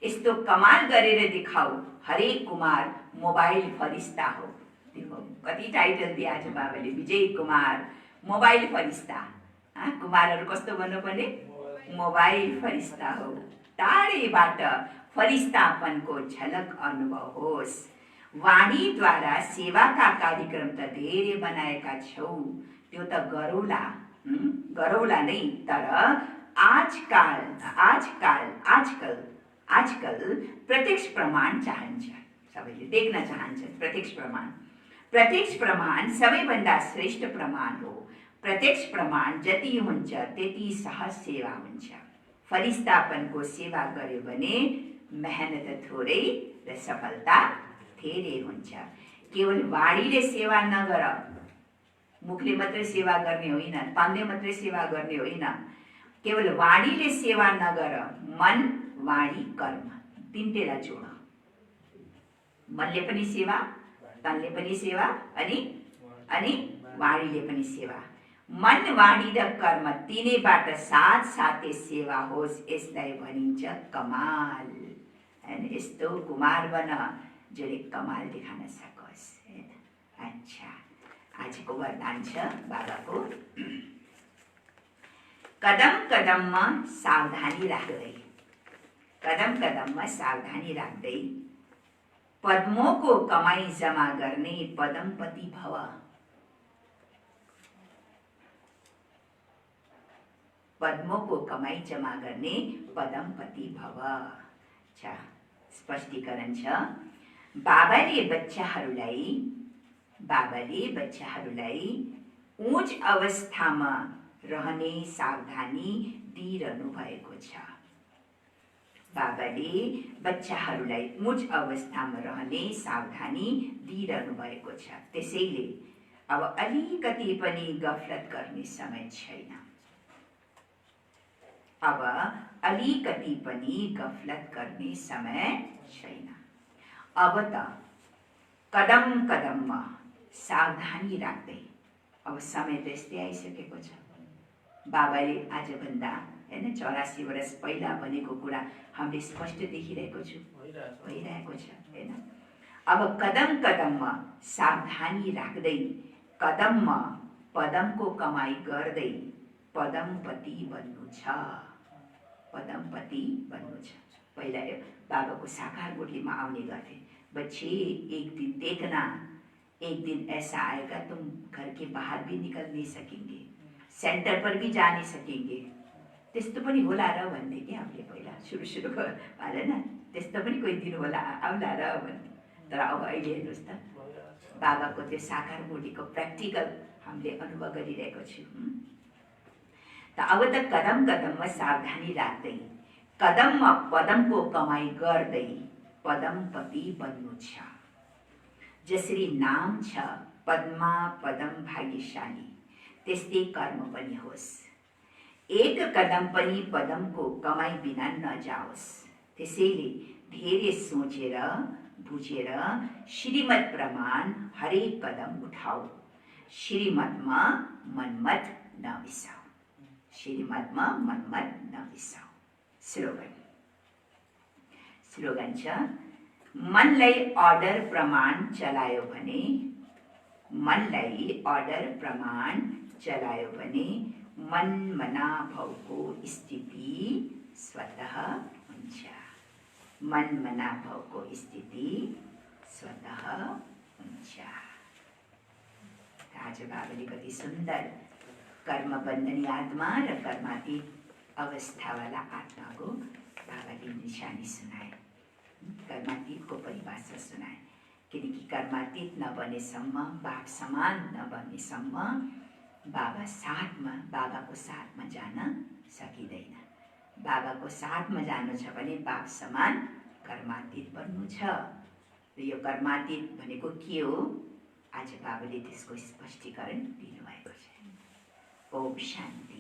यस्तो कमाल गरेर दिखाऊ, हरेक कुमार मोबाइल फरिस्ता हो। देखो कति टाइटल दिया छ बाबाले, विजय कुमार, मोबाइल फरिस्ता। कुमारहरू कस्तो भन्नुपर्ने, मोबाइल फरिस्ता हो। टाढैबाट फरिस्तापनको झलक अनुभव होस्। वाणीद्वारा सेवाका कार्यक्रम त धेरै बनाएका छौ, त्यो त गरौला नै, तर आजकल प्रत्यक्ष प्रमाण चाहन्छ, सबैले देख्न चाहन्छन्। प्रत्यक्ष प्रमाण सबैभन्दा श्रेष्ठ प्रमाण हो। प्रत्यक्ष प्रमाण जति हुन्छ त्यति सहज सेवा हुन्छ। फरिस्तापनको सेवा गर्यो भने मेहनत थोरै र सफलता धेरै हुन्छ। केवल वाणीले सेवा नगर, मुखले मात्रै सेवा गर्ने होइन, तनले मात्रै सेवा गर्ने होइन। केवल वाणीले सेवा नगर, मन, वाणी, कर्म तीनटेलाई जोड। मनले पनि सेवा, तनले पनि सेवा, अनि वाणीले पनि सेवा। मन, वाणी र कर्म तीनैबाट साथसाथै सेवा होस्, यसलाई भनिन्छ कमाल। हैन, यस्तो कुमार बन जसले कमाल देखाउन सकोस्। अच्छा, आजको वरदान छ बाबाको, कदम कदममा सावधानी राख्दै, कदम कदममा सावधानी राख्दै पद्मोको कमाई जमा गर्ने पदमपति भव। पद्मोको कमाई जमा गर्ने पदमपति भव। अच्छा, स्पष्टीकरण छ। बाबाले बच्चाहरूलाई उच्च अवस्थामा रहने सावधानी दिइरहनु भएको छ। बाबाले बच्चाहरूलाई उच्च अवस्थामा रहने सावधानी दिइरहनु भएको छ। त्यसैले अब अलिकति पनि गफलत गर्ने समय छैन। अब अलिकति पनि गफलत गर्ने समय छैन। अब त कदम कदममा सावधानी राख्दै, अब समय त यस्तै आइसकेको छ। बाबाले आजभन्दा हैन 84 वर्ष पहिला भनेको कुरा हामीले स्पष्ट देखिरहेको छु, भइरहेको छ हैन। अब कदम कदममा सावधानी राख्दै, कदममा पदमको कमाई गर्दै पदमपति बन्नु छ, पदमपति बन्नु छ। पहिला बाबाको साकार कोठीमा आउने गर्थे। बच्चे, एक दिन देखना, एक दिन ऐसा आएगा तुम घर के बाहर भी निकल नहीं सकेंगे, सेंटर पर भी जा नहीं सकेंगे। त्यस्तो पनि होला र भन्ने कि हामीले पहिला सुरुको भएन, त्यस्तो पनि कोही दिन होला आउला र भन्ने। तर अब अहिले हेर्नुहोस् त, बाबाको त्यो साकार मूर्तिको प्र्याक्टिकल हामीले अनुभव गरिरहेको छौँ। त अब त कदम कदममा सावधानी राख्दै, कदममा पदमको कमाई गर्दै पदमपति बन्नु छ। जसरी नाम छ पद्मा पदम भाग्यशाली, त्यस्तै कर्म पनि होस्। एक कदम पनि पदमको कमाई बिना नजाओस्। त्यसैले धेरै सोचेर बुझेर श्रीमत प्रमाण हरेक कदम उठाऊ। श्रीमतमा मनमत नबिसाऊ, श्रीमतमा मनमत नबिसाऊ। स्लोगन छ, मनलाई अर्डर प्रमाण चलायो भने, मनलाई अर्डर प्रमाण चलायो भने मन मनाभवको स्थिति स्वतः हुन्छ। मन मनाभवको स्थिति स्वतः हुन्छ। आज बाबाले कति सुन्दर कर्मबन्धनी आत्मा र कर्मातीत अवस्थावाला आत्माको बाबाले निशानी सुनाए, कर्मातीतको परिभाषा सुनाए। किनकि कर्मातीत नबनेसम्म, बाप समान नबनेसम्म बाबाको साथमा जान सकिँदैन। बाबाको साथमा जानु छ भने बाप समान कर्मातीत बन्नु छ। र यो कर्मातीत भनेको के हो, आज बाबाले त्यसको स्पष्टीकरण दिनुभएको छ। ओम शान्ति।